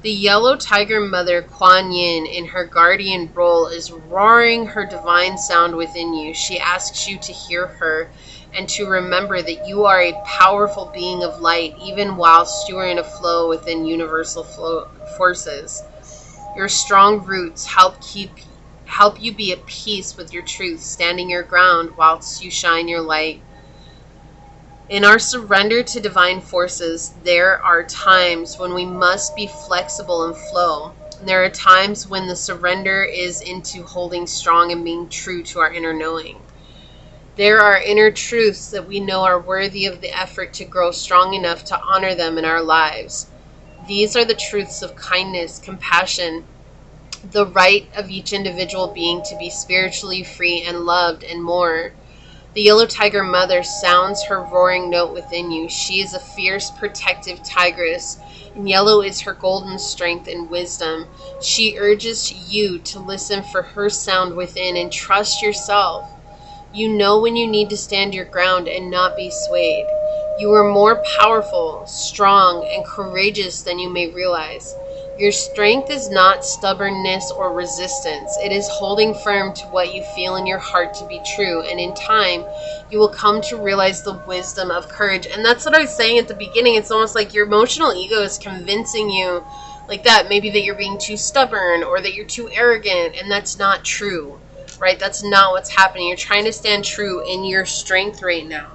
The Yellow Tiger Mother, Kuan Yin, in her guardian role, is roaring her divine sound within you. She asks you to hear her and to remember that you are a powerful being of light, even whilst you are in a flow within universal flow forces. Your strong roots help you be at peace with your truth, standing your ground whilst you shine your light. In our surrender to divine forces, there are times when we must be flexible and flow. There are times when the surrender is into holding strong and being true to our inner knowing. There are inner truths that we know are worthy of the effort to grow strong enough to honor them in our lives. These are the truths of kindness, compassion, the right of each individual being to be spiritually free and loved, and more. The Yellow Tiger Mother sounds her roaring note within you. She is a fierce, protective tigress, and yellow is her golden strength and wisdom. She urges you to listen for her sound within and trust yourself. You know when you need to stand your ground and not be swayed. You are more powerful, strong, and courageous than you may realize. Your strength is not stubbornness or resistance. It is holding firm to what you feel in your heart to be true. And in time, you will come to realize the wisdom of courage. And that's what I was saying at the beginning. It's almost like your emotional ego is convincing you like that. Maybe that you're being too stubborn or that you're too arrogant. And that's not true, right? That's not what's happening. You're trying to stand true in your strength right now.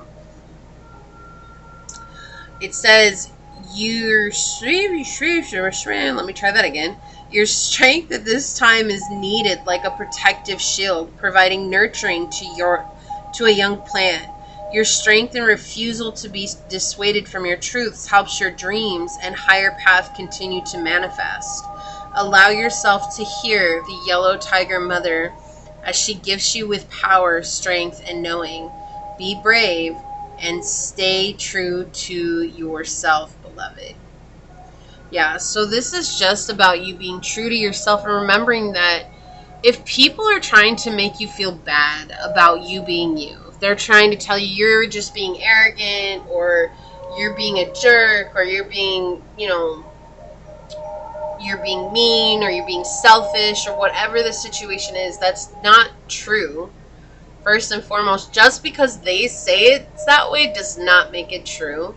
It says, let me try that again. Your strength at this time is needed like a protective shield, providing nurturing to a young plant. Your strength and refusal to be dissuaded from your truths helps your dreams and higher path continue to manifest. Allow yourself to hear the Yellow Tiger Mother as she gifts you with power, strength, and knowing. Be brave and stay true to yourself, beloved. Yeah, so this is just about you being true to yourself and remembering that if people are trying to make you feel bad about you being you, if they're trying to tell you you're just being arrogant or you're being a jerk or you're being, you're being mean or you're being selfish or whatever the situation is, that's not true. First and foremost, just because they say it's that way does not make it true.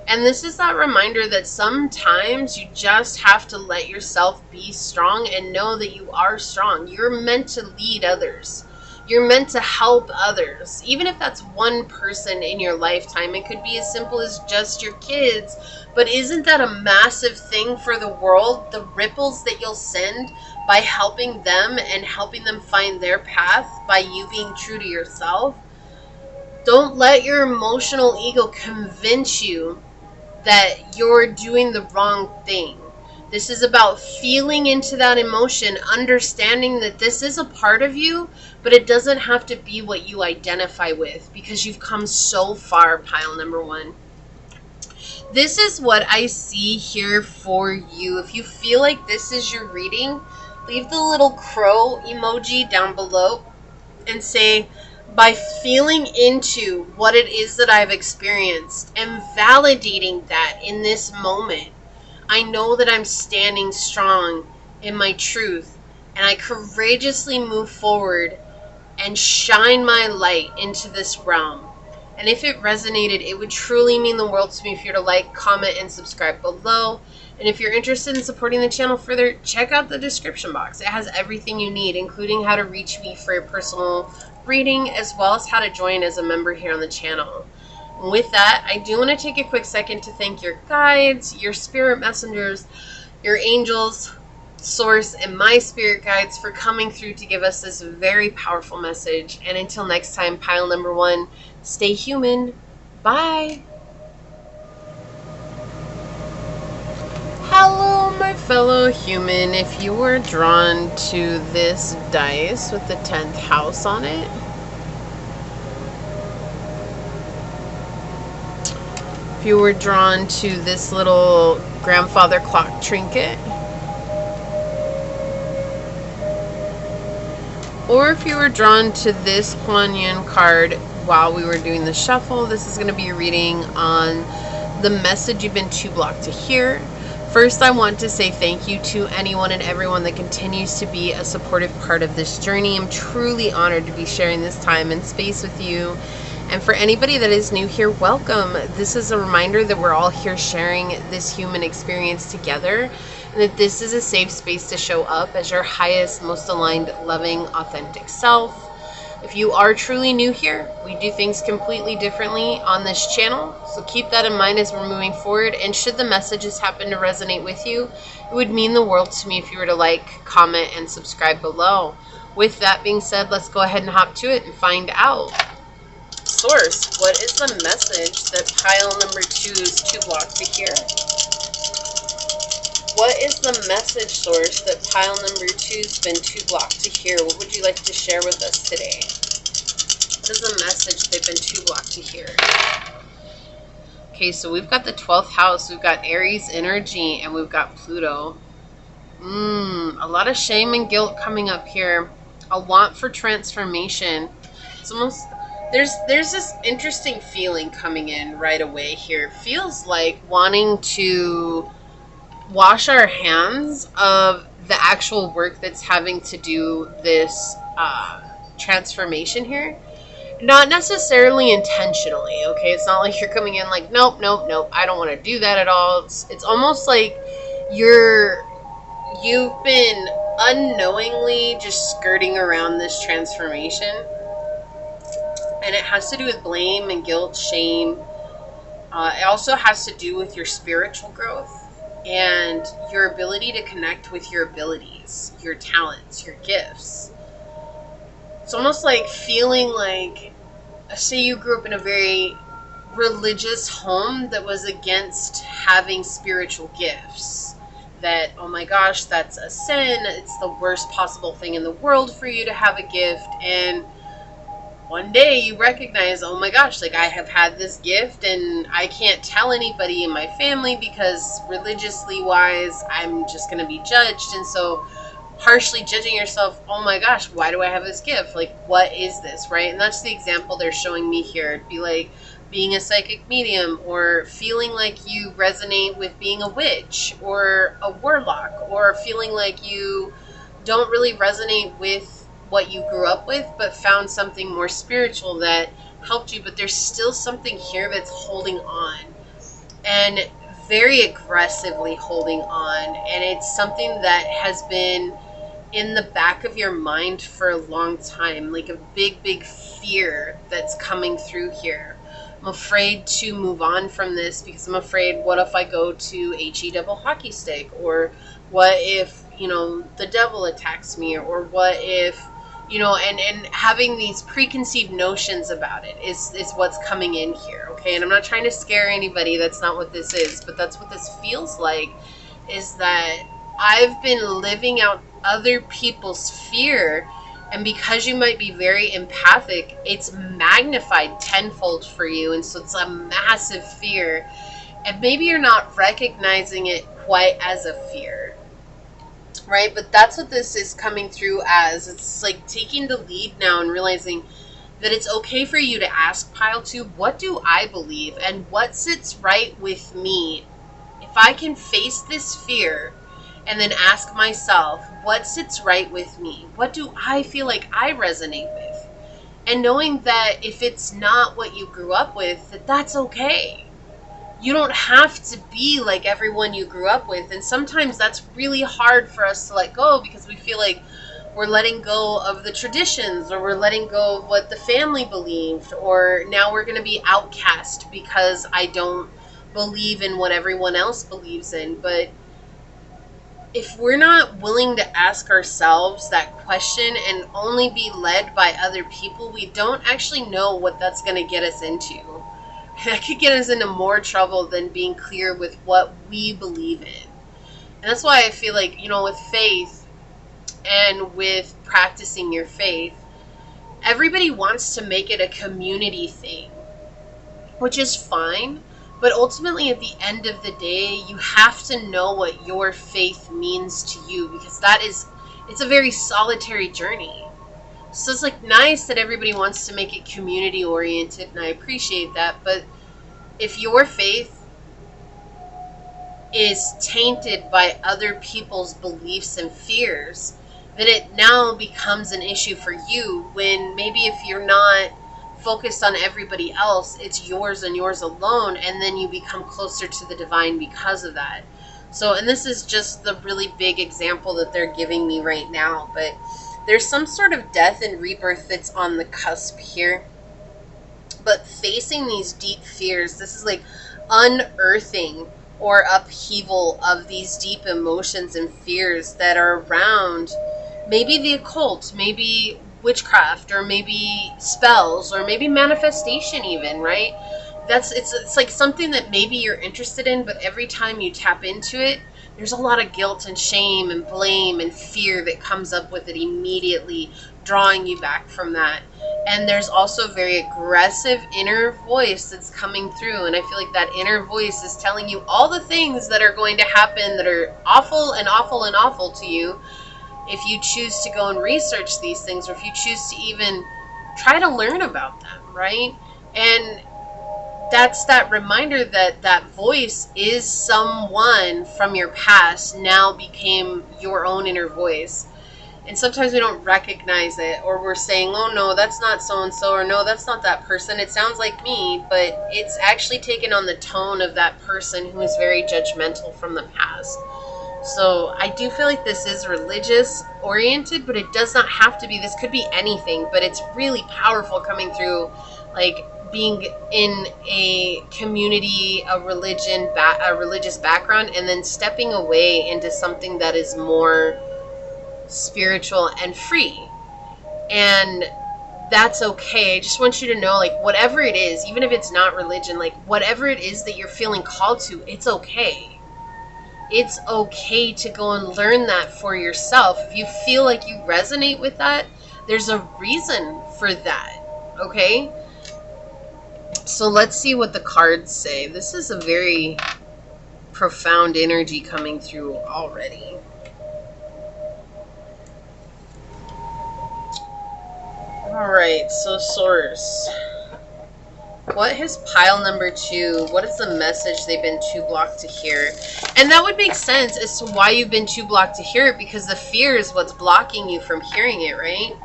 And this is that reminder that sometimes you just have to let yourself be strong and know that you are strong. You're meant to lead others. You're meant to help others. Even if that's one person in your lifetime, it could be as simple as just your kids. But isn't that a massive thing for the world? The ripples that you'll send by helping them and helping them find their path by you being true to yourself. Don't let your emotional ego convince you that you're doing the wrong thing. This is about feeling into that emotion, understanding that this is a part of you, but it doesn't have to be what you identify with, because you've come so far, pile number one. This is what I see here for you. If you feel like this is your reading, leave the little crow emoji down below and say, by feeling into what it is that I've experienced and validating that in this moment, I know that I'm standing strong in my truth, and I courageously move forward and shine my light into this realm. And if it resonated, it would truly mean the world to me if you were to like, comment, and subscribe below. And if you're interested in supporting the channel further, check out the description box. It has everything you need, including how to reach me for a personal reading, as well as how to join as a member here on the channel. And with that, I do want to take a quick second to thank your guides, your spirit messengers, your angels, source, and my spirit guides for coming through to give us this very powerful message. And until next time, pile number one, stay human. Bye. Hello, my fellow human. If you were drawn to this dice with the 10th house on it, if you were drawn to this little grandfather clock trinket, or if you were drawn to this Kuan Yin card while we were doing the shuffle, this is going to be a reading on the message you've been too blocked to hear. First, I want to say thank you to anyone and everyone that continues to be a supportive part of this journey. I'm truly honored to be sharing this time and space with you. And for anybody that is new here, welcome. This is a reminder that we're all here sharing this human experience together, and that this is a safe space to show up as your highest, most aligned, loving, authentic self. If you are truly new here, we do things completely differently on this channel, so keep that in mind as we're moving forward. And should the messages happen to resonate with you, it would mean the world to me if you were to like, comment, and subscribe below. With that being said, let's go ahead and hop to it and find out. Source, what is the message that pile number two is too blocked to hear? What is the message, source, that pile number two's been too blocked to hear? What would you like to share with us today? What is the message they've been too blocked to hear? Okay, so we've got the 12th house, we've got Aries energy, and we've got Pluto. A lot of shame and guilt coming up here. A want for transformation. It's almost... There's this interesting feeling coming in right away here. It feels like wanting to wash our hands of the actual work that's having to do this transformation here. Not necessarily intentionally, okay? It's not like you're coming in like, nope, nope, nope, I don't want to do that at all. It's almost like you've been unknowingly just skirting around this transformation. And it has to do with blame and guilt, shame. It also has to do with your spiritual growth and your ability to connect with your abilities, your talents, your gifts. It's almost like feeling like, say you grew up in a very religious home that was against having spiritual gifts. That, oh my gosh, that's a sin. It's the worst possible thing in the world for you to have a gift. And one day you recognize, oh my gosh, like I have had this gift and I can't tell anybody in my family because religiously wise, I'm just going to be judged. And so harshly judging yourself, oh my gosh, why do I have this gift? Like, what is this, right? And that's the example they're showing me here. It'd be like being a psychic medium, or feeling like you resonate with being a witch or a warlock, or feeling like you don't really resonate with what you grew up with, but found something more spiritual that helped you, but there's still something here that's holding on. and very aggressively holding on. And it's something that has been in the back of your mind for a long time, like a big fear that's coming through here. I'm afraid to move on from this because I'm afraid, what if I go to HE double hockey stick? Or what if, the devil attacks me? Or what if, and having these preconceived notions about it is what's coming in here, okay? And I'm not trying to scare anybody. That's not what this is, but that's what this feels like, is that I've been living out other people's fear, and because you might be very empathic, it's magnified tenfold for you, and so it's a massive fear, and maybe you're not recognizing it quite as a fear, right? But that's what this is coming through as. It's like taking the lead now and realizing that it's okay for you to ask Pile 2, what do I believe, and what sits right with me? If I can face this fear and then ask myself, what sits right with me? What do I feel like I resonate with? And knowing that if it's not what you grew up with, that's okay. You don't have to be like everyone you grew up with. And sometimes that's really hard for us to let go, because we feel like we're letting go of the traditions, or we're letting go of what the family believed, or now we're going to be outcast because I don't believe in what everyone else believes in. But if we're not willing to ask ourselves that question and only be led by other people, we don't actually know what that's going to get us into. That could get us into more trouble than being clear with what we believe in. And that's why I feel like, with faith and with practicing your faith, everybody wants to make it a community thing, which is fine. But ultimately, at the end of the day, you have to know what your faith means to you, because it's a very solitary journey. So it's like nice that everybody wants to make it community oriented, and I appreciate that. But if your faith is tainted by other people's beliefs and fears, then it now becomes an issue for you, when maybe if you're not focused on everybody else, it's yours and yours alone, and then you become closer to the divine because of that. So, and this is just the really big example that they're giving me right now, but there's some sort of death and rebirth that's on the cusp here. But facing these deep fears, this is like unearthing or upheaval of these deep emotions and fears that are around maybe the occult, maybe witchcraft, or maybe spells, or maybe manifestation even, right? It's like something that maybe you're interested in, but every time you tap into it, there's a lot of guilt and shame and blame and fear that comes up with it immediately, drawing you back from that. And there's also a very aggressive inner voice that's coming through, and I feel like that inner voice is telling you all the things that are going to happen that are awful and awful and awful to you, if you choose to go and research these things, or if you choose to even try to learn about them, right? And that's that reminder that that voice is someone from your past now became your own inner voice. And sometimes we don't recognize it, or we're saying, oh no, that's not so-and-so, or no, that's not that person, it sounds like me, but it's actually taken on the tone of that person who is very judgmental from the past. So I do feel like this is religious oriented, but it does not have to be. This could be anything, but it's really powerful coming through, like being in a community, a religious background, and then stepping away into something that is more spiritual and free. And that's okay. I just want you to know, like, whatever it is, even if it's not religion, like whatever it is that you're feeling called to, it's okay. It's okay to go and learn that for yourself. If you feel like you resonate with that, there's a reason for that, okay? So let's see what the cards say. This is a very profound energy coming through already. All right, so Source. What has pile number 2? What is the message they've been too blocked to hear? And that would make sense as to why you've been too blocked to hear it, because the fear is what's blocking you from hearing it, right?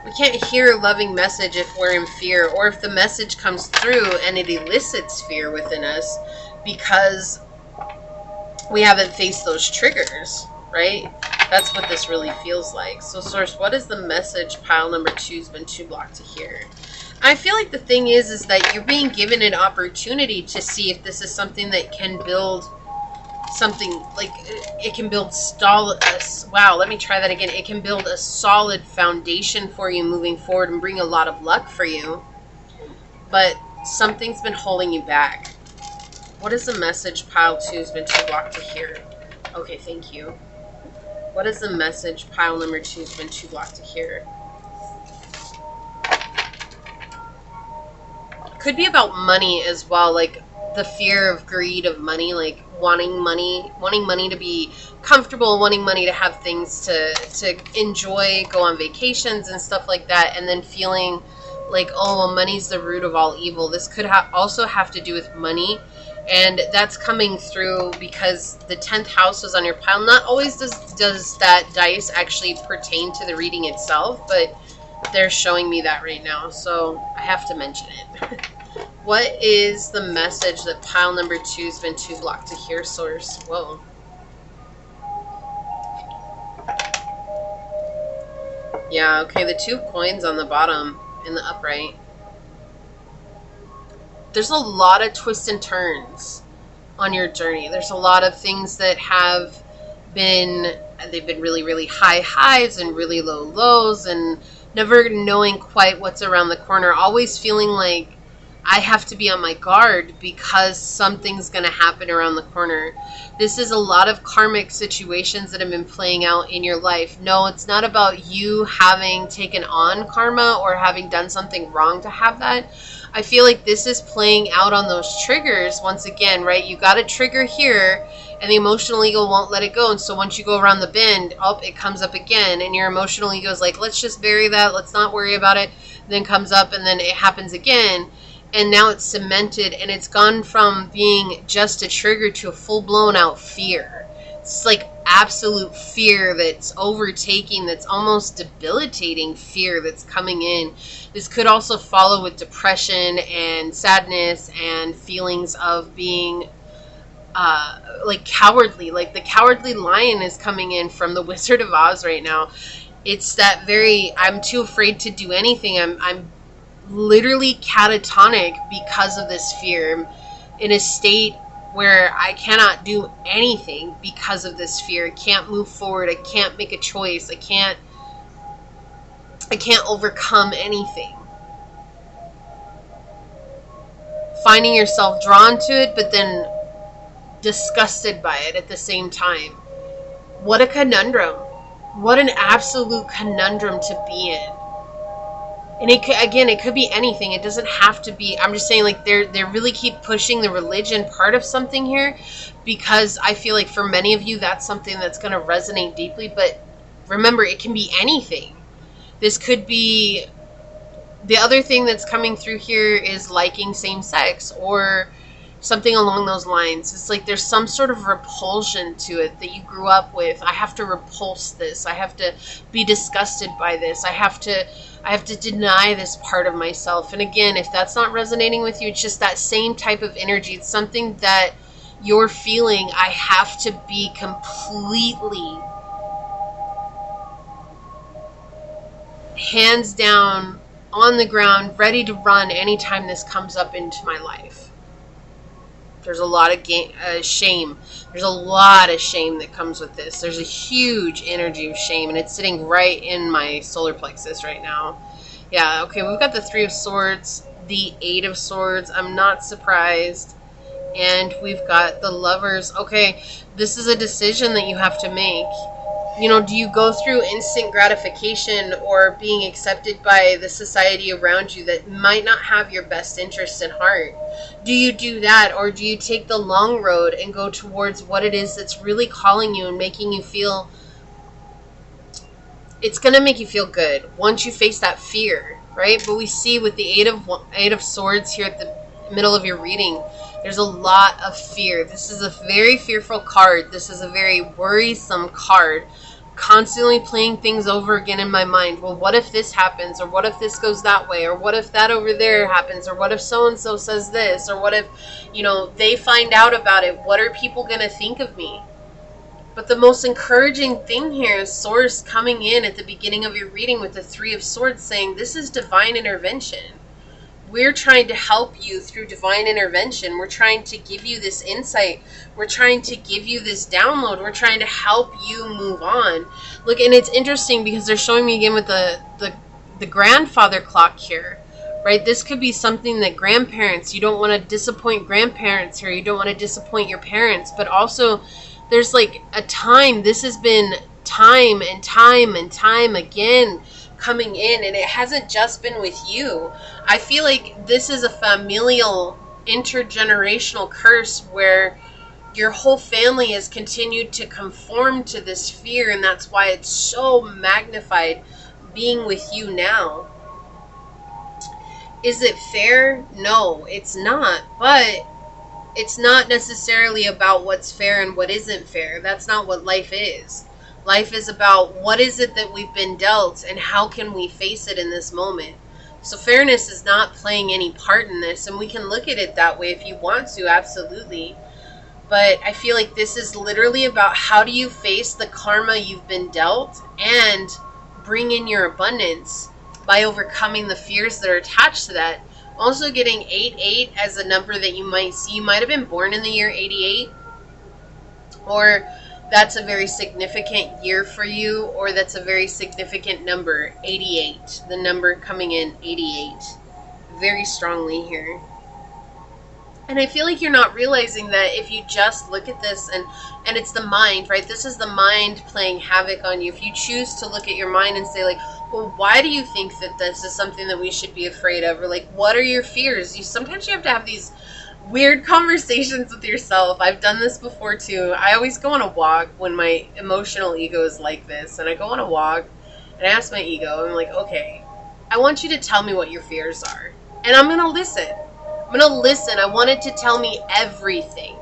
We can't hear a loving message if we're in fear, or if the message comes through and it elicits fear within us, because we haven't faced those triggers, right? That's what this really feels like. So Source, what is the message pile number 2's been too blocked to hear? I feel like the thing is that you're being given an opportunity to see if this is something that can build something, like it can build wow, let me try that again. It can build a solid foundation for you moving forward and bring a lot of luck for you. But something's been holding you back. What is the message pile 2's been too blocked to hear? Okay, thank you. What is the message pile number 2's been too blocked to hear? Could be about money as well, like the fear of greed of money, like wanting money to be comfortable, wanting money to have things to enjoy, go on vacations and stuff like that, and then feeling like, oh, well, money's the root of all evil. This could also have to do with money, and that's coming through because the 10th house was on your pile. Not always does that dice actually pertain to the reading itself, but they're showing me that right now, so I have to mention it. What is the message that pile number 2's been too blocked to hear, Source? Whoa. Yeah, okay, the 2 of coins on the bottom in the upright. There's a lot of twists and turns on your journey. There's a lot of things that have been, they've been really, really high highs and really low lows, and never knowing quite what's around the corner. Always feeling like I have to be on my guard because something's going to happen around the corner. This is a lot of karmic situations that have been playing out in your life. No, it's not about you having taken on karma or having done something wrong to have that. I feel like this is playing out on those triggers once again, right? You got a trigger here and the emotional ego won't let it go. And so once you go around the bend, it comes up again. And your emotional ego is like, let's just bury that. Let's not worry about it. Then comes up and then it happens again. And now it's cemented and it's gone from being just a trigger to a full blown out fear. It's like absolute fear that's overtaking, that's almost debilitating fear that's coming in. This could also follow with depression and sadness and feelings of being like cowardly. Like the cowardly lion is coming in from the Wizard of Oz right now. It's that very, I'm too afraid to do anything. I'm literally catatonic because of this fear, in a state where I cannot do anything because of this fear. I can't move forward. I can't make a choice. I can't overcome anything. Finding yourself drawn to it, but then disgusted by it at the same time. What a conundrum. What an absolute conundrum to be in. And it could be anything. It doesn't have to be. I'm just saying, like, they really keep pushing the religion part of something here, because I feel like for many of you that's something that's going to resonate deeply. But remember, it can be anything. This could be, the other thing that's coming through here is liking same sex or something along those lines. It's like there's some sort of repulsion to it that you grew up with. I have to repulse this. I have to be disgusted by this. I have to deny this part of myself. And again, if that's not resonating with you, it's just that same type of energy. It's something that you're feeling. I have to be completely hands down on the ground, ready to run anytime this comes up into my life. There's a lot of shame. There's a lot of shame that comes with this. There's a huge energy of shame, and it's sitting right in my solar plexus right now. Yeah, okay, we've got the 3 of Swords, the 8 of Swords. I'm not surprised. And we've got the Lovers. Okay, this is a decision that you have to make. You know, do you go through instant gratification or being accepted by the society around you that might not have your best interest in heart? Do you do that, or do you take the long road and go towards what it is that's really calling you and making you feel, it's going to make you feel good once you face that fear, right? But we see with the 8 of Swords here at the middle of your reading, there's a lot of fear. This is a very fearful card. This is a very worrisome card. constantly playing things over again in my mind. Well, what if this happens? Or what if this goes that way? Or what if that over there happens? Or what if so-and-so says this? Or what if, they find out about it? What are people going to think of me? But the most encouraging thing here is Source coming in at the beginning of your reading with the Three of Swords saying, this is divine intervention. We're trying to help you through divine intervention. We're trying to give you this insight. We're trying to give you this download. We're trying to help you move on. Look, and it's interesting because they're showing me again with the grandfather clock here, right? This could be something that grandparents, you don't want to disappoint grandparents here. You don't want to disappoint your parents, but also there's like a time, this has been time and time and time again coming in, and it hasn't just been with you. I feel like this is a familial intergenerational curse where your whole family has continued to conform to this fear, and that's why it's so magnified being with you now. Is it fair? No, it's not. But it's not necessarily about what's fair and what isn't fair. That's not what life is. Life is about what is it that we've been dealt and how can we face it in this moment. So fairness is not playing any part in this, and we can look at it that way if you want to, absolutely. But I feel like this is literally about how do you face the karma you've been dealt and bring in your abundance by overcoming the fears that are attached to that. Also getting 88 as a number that you might see. You might have been born in the year 88, or that's a very significant year for you, or that's a very significant number, 88. The number coming in, 88. Very strongly here. And I feel like you're not realizing that if you just look at this, and it's the mind, right? This is the mind playing havoc on you. If you choose to look at your mind and say like, well, why do you think that this is something that we should be afraid of? Or like, what are your fears? Sometimes you have to have these weird conversations with yourself. I've done this before too. I always go on a walk when my emotional ego is like this, and I go on a walk and I ask my ego, I'm like, okay, I want you to tell me what your fears are, and I'm gonna listen. I'm gonna listen. I want it to tell me everything.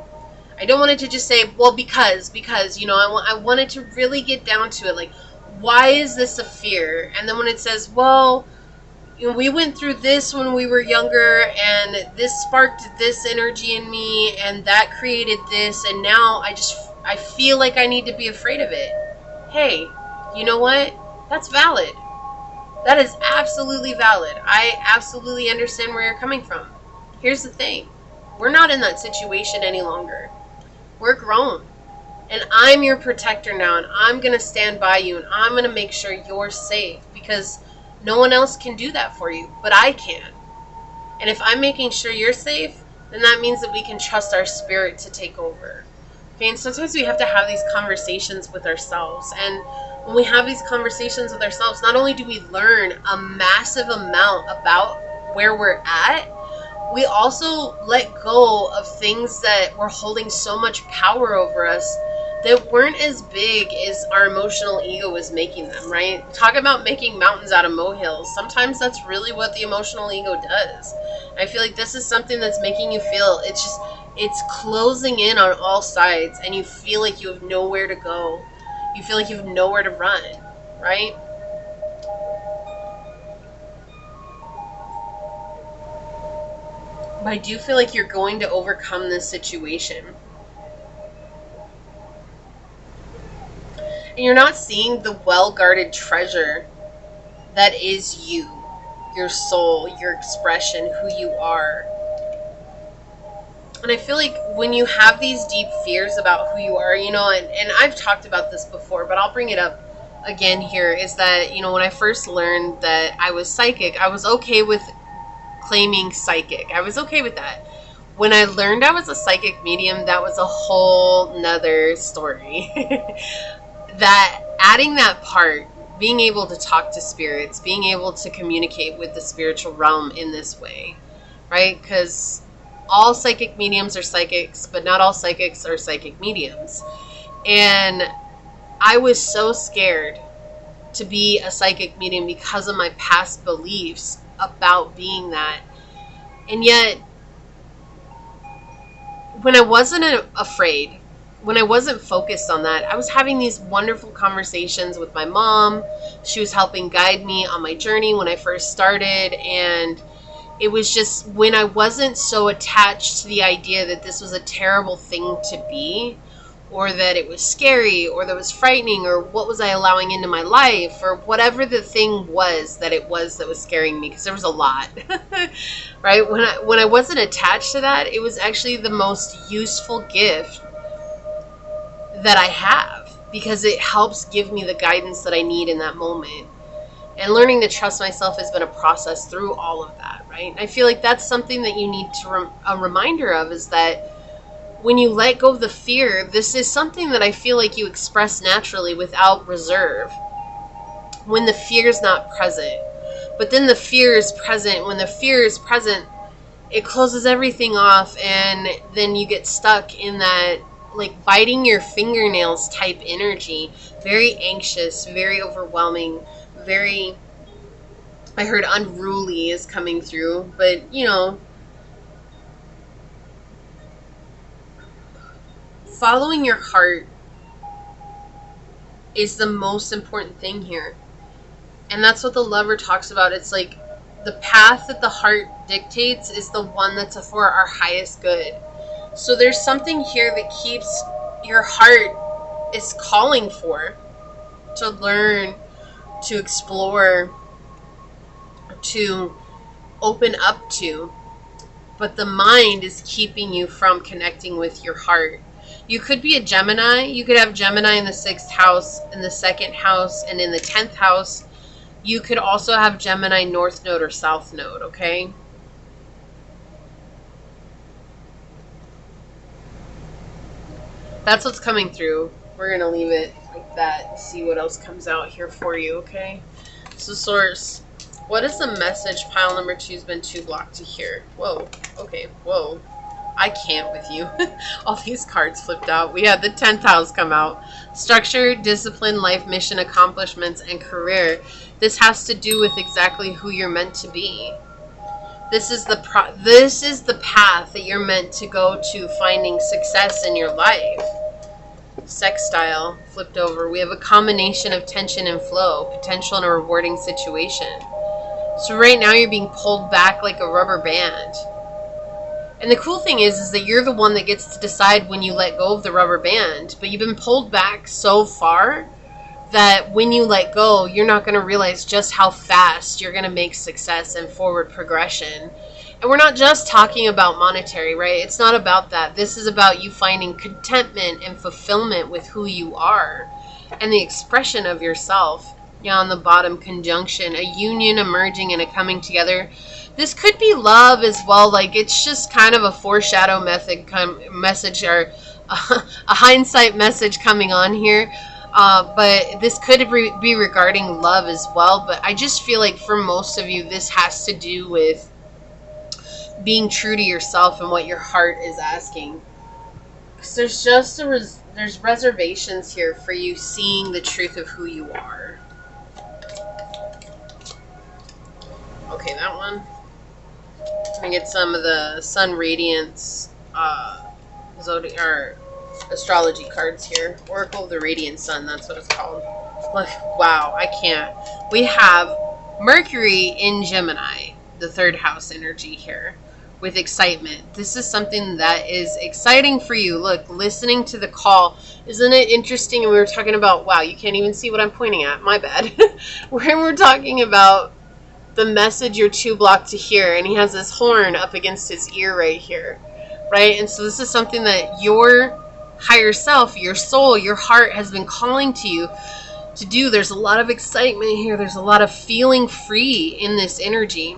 I don't want it to just say, well, because I want it to really get down to it. Like, why is this a fear? And then when it says, well, we went through this when we were younger, and this sparked this energy in me, and that created this, and now I feel like I need to be afraid of it. Hey, you know what? That's valid. That is absolutely valid. I absolutely understand where you're coming from. Here's the thing. We're not in that situation any longer. We're grown. And I'm your protector now, and I'm going to stand by you, and I'm going to make sure you're safe, because no one else can do that for you, but I can. And if I'm making sure you're safe, then that means that we can trust our spirit to take over. Okay, and sometimes we have to have these conversations with ourselves. And when we have these conversations with ourselves, not only do we learn a massive amount about where we're at, we also let go of things that were holding so much power over us that weren't as big as our emotional ego was making them, right? Talk about making mountains out of molehills. Sometimes that's really what the emotional ego does. I feel like this is something that's making you feel, it's closing in on all sides, and you feel like you have nowhere to go. You feel like you have nowhere to run, right? But I do feel like you're going to overcome this situation. And you're not seeing the well-guarded treasure that is you, your soul, your expression, who you are. And I feel like when you have these deep fears about who you are, and I've talked about this before, but I'll bring it up again here, is that, when I first learned that I was psychic, I was okay with claiming psychic. I was okay with that. When I learned I was a psychic medium, that was a whole nother story. That adding that part, being able to talk to spirits, being able to communicate with the spiritual realm in this way, right? Because all psychic mediums are psychics, but not all psychics are psychic mediums. And I was so scared to be a psychic medium because of my past beliefs about being that. And yet, when I wasn't afraid, when I wasn't focused on that, I was having these wonderful conversations with my mom. She was helping guide me on my journey when I first started. And it was just when I wasn't so attached to the idea that this was a terrible thing to be, or that it was scary, or that was frightening, or what was I allowing into my life, or whatever the thing was that it was that was scaring me, because there was a lot, right? When I wasn't attached to that, it was actually the most useful gift that I have, because it helps give me the guidance that I need in that moment. And learning to trust myself has been a process through all of that, right? I feel like that's something that you need to a reminder of, is that when you let go of the fear, this is something that I feel like you express naturally without reserve when the fear is not present. But then the fear is present. When the fear is present, it closes everything off, and then you get stuck in that like biting your fingernails type energy. Very anxious, very overwhelming, very, I heard unruly is coming through, but you know, following your heart is the most important thing here. And that's what the Lover talks about. It's like the path that the heart dictates is the one that's for our highest good. So there's something here that keeps your heart is calling for, to learn, to explore, to open up to. But the mind is keeping you from connecting with your heart. You could be a Gemini. You could have Gemini in the 6th house, in the 2nd house, and in the 10th house. You could also have Gemini North Node or South Node, okay? That's what's coming through. We're going to leave it like that and see what else comes out here for you, okay? So, Source, what is the message pile number 2's been too blocked to hear? Whoa, okay, whoa. I can't with you. All these cards flipped out. We had the 10th house come out. Structure, discipline, life mission, accomplishments, and career. This has to do with exactly who you're meant to be. This is the path that you're meant to go to finding success in your life. Sextile flipped over. We have a combination of tension and flow, potential in a rewarding situation. So right now you're being pulled back like a rubber band. And the cool thing is that you're the one that gets to decide when you let go of the rubber band. But you've been pulled back so far that when you let go, you're not going to realize just how fast you're going to make success and forward progression. And we're not just talking about monetary, right? It's not about that. This is about you finding contentment and fulfillment with who you are and the expression of yourself. Yeah, on the bottom, conjunction, a union emerging and a coming together. This could be love as well. Like, it's just kind of a foreshadow message, or a hindsight message coming on here. But this could be regarding love as well. But I just feel like for most of you, this has to do with being true to yourself and what your heart is asking. Because there's just there's reservations here for you seeing the truth of who you are. Okay, that one. I'm gonna get some of the Sun Radiance astrology cards here. Oracle of the Radiant Sun, that's what it's called. Look, wow, I can't. We have Mercury in Gemini, the 3rd house energy here, with excitement. This is something that is exciting for you. Look, listening to the call. Isn't it interesting? And we were talking about, wow, you can't even see what I'm pointing at. My bad. We're talking about the message you're too blocked to hear, and he has this horn up against his ear right here, right? And so this is something that your higher self, your soul, your heart has been calling to you to do. There's a lot of excitement here. There's a lot of feeling free in this energy.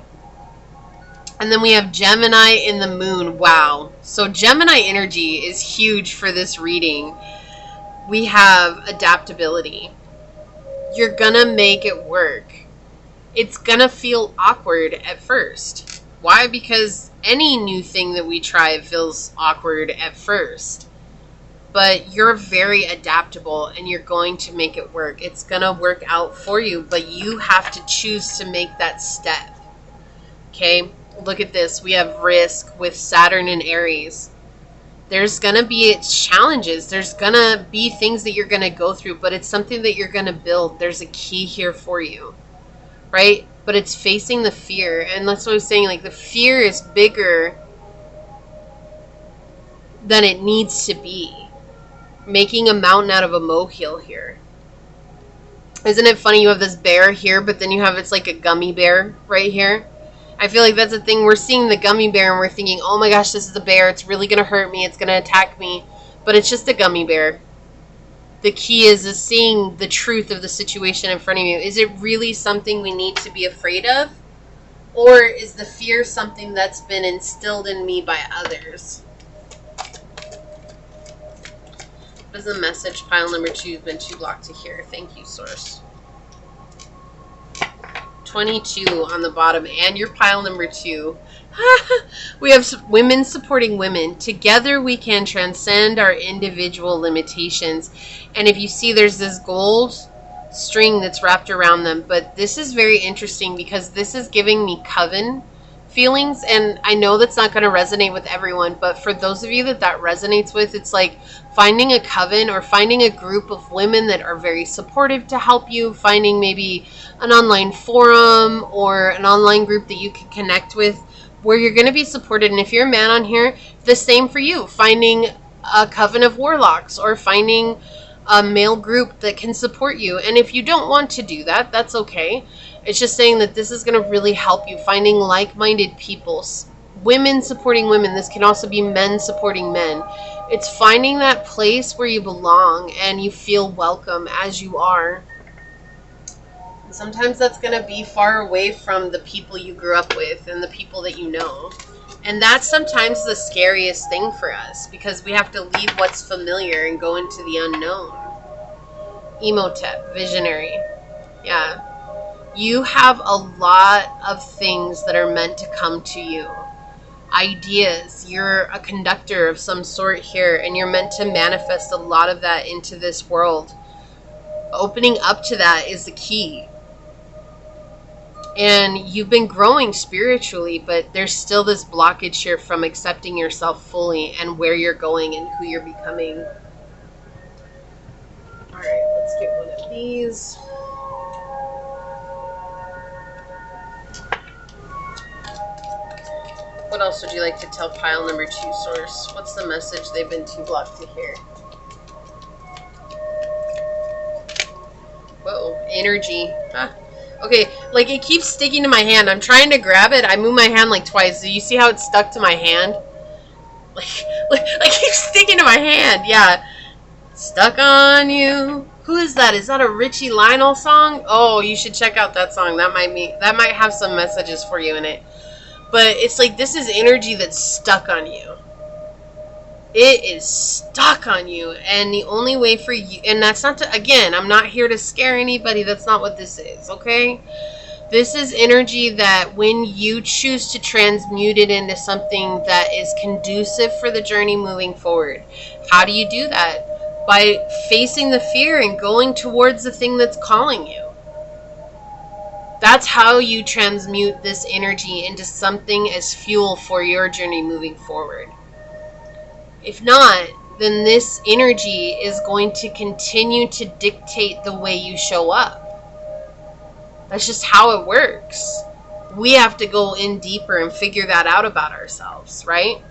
And then we have Gemini in the moon. Wow. So Gemini energy is huge for this reading. We have adaptability. You're gonna make it work. It's gonna feel awkward at first. Why? Because any new thing that we try feels awkward at first. But you're very adaptable and you're going to make it work. It's gonna work out for you, but you have to choose to make that step. Okay? Look at this. We have risk with Saturn and Aries. There's going to be challenges. There's going to be things that you're going to go through, but it's something that you're going to build. There's a key here for you, right? But it's facing the fear. And that's what I was saying. Like, the fear is bigger than it needs to be. Making a mountain out of a molehill here. Isn't it funny? You have this bear here, but then you have, it's like a gummy bear right here. I feel like that's a thing. We're seeing the gummy bear and we're thinking, oh my gosh, this is a bear. It's really going to hurt me. It's going to attack me. But it's just a gummy bear. The key is seeing the truth of the situation in front of you. Is it really something we need to be afraid of? Or is the fear something that's been instilled in me by others? What is the message pile number 2 has been too blocked to hear? Thank you, Source. 22 on the bottom, and your pile number 2. We have women supporting women. Together we can transcend our individual limitations. And if you see, there's this gold string that's wrapped around them. But this is very interesting because this is giving me coven feelings. And I know that's not going to resonate with everyone, but for those of you that resonates with, it's like finding a coven or finding a group of women that are very supportive to help you, finding maybe an online forum or an online group that you can connect with where you're going to be supported. And if you're a man on here, the same for you, finding a coven of warlocks or finding a male group that can support you. And if you don't want to do that, that's okay. It's just saying that this is going to really help you, finding like-minded people, women supporting women. This can also be men supporting men. It's finding that place where you belong and you feel welcome as you are. And sometimes that's going to be far away from the people you grew up with and the people that you know. And that's sometimes the scariest thing for us, because we have to leave what's familiar and go into the unknown. Emotep, visionary. Yeah. You have a lot of things that are meant to come to you. Ideas. You're a conductor of some sort here, and you're meant to manifest a lot of that into this world. Opening up to that is the key. And you've been growing spiritually, but there's still this blockage here from accepting yourself fully and where you're going and who you're becoming. All right, let's get one of these. What else would you like to tell pile number 2, Source? What's the message they've been too blocked to hear? Whoa, energy. Ah. Okay, like it keeps sticking to my hand. I'm trying to grab it. I move my hand like twice. Do you see how it's stuck to my hand? Like keeps sticking to my hand. Yeah. Stuck on you. Who is that? Is that a Richie Lionel song? Oh, you should check out that song. That might have some messages for you in it. But it's like this is energy that's stuck on you. It is stuck on you. And the only way for you, and that's not to, again, I'm not here to scare anybody. That's not what this is, okay? This is energy that when you choose to transmute it into something that is conducive for the journey moving forward. How do you do that? By facing the fear and going towards the thing that's calling you. That's how you transmute this energy into something as fuel for your journey moving forward. If not, then this energy is going to continue to dictate the way you show up. That's just how it works. We have to go in deeper and figure that out about ourselves, right?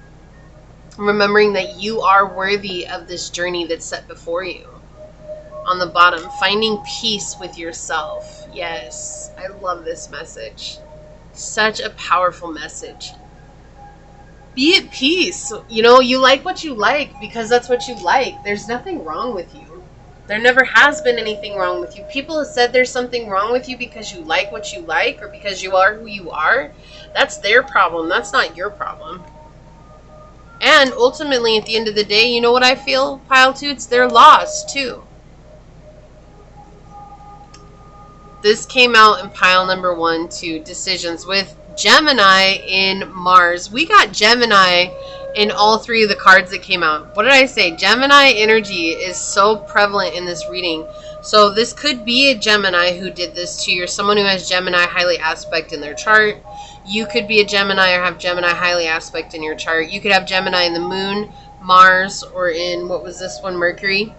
Remembering that you are worthy of this journey that's set before you. On the bottom, finding peace with yourself. Yes, I love this message. Such a powerful message. Be at peace. You know, you like what you like because that's what you like. There's nothing wrong with you. There never has been anything wrong with you. People have said there's something wrong with you because you like what you like or because you are who you are. That's their problem. That's not your problem. And ultimately, at the end of the day, you know what I feel, Pile 2? It's their loss, too. This came out in pile number 1, 2, decisions with Gemini in Mars. We got Gemini in all 3 of the cards that came out. What did I say? Gemini energy is so prevalent in this reading. So this could be a Gemini who did this to you, or someone who has Gemini highly aspect in their chart. You could be a Gemini or have Gemini highly aspect in your chart. You could have Gemini in the moon, Mars, or in, what was this one, Mercury.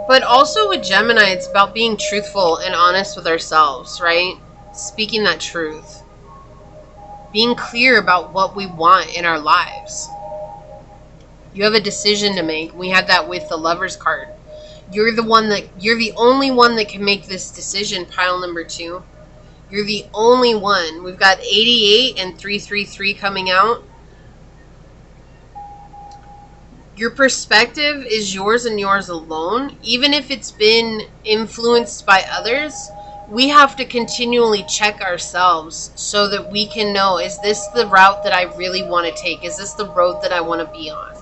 But also with Gemini, it's about being truthful and honest with ourselves, right? Speaking that truth. Being clear about what we want in our lives. You have a decision to make. We had that with the Lover's card. You're the only one that can make this decision, pile number 2. You're the only one. We've got 88 and 333 coming out. Your perspective is yours and yours alone. Even if it's been influenced by others, we have to continually check ourselves so that we can know, is this the route that I really want to take? Is this the road that I want to be on?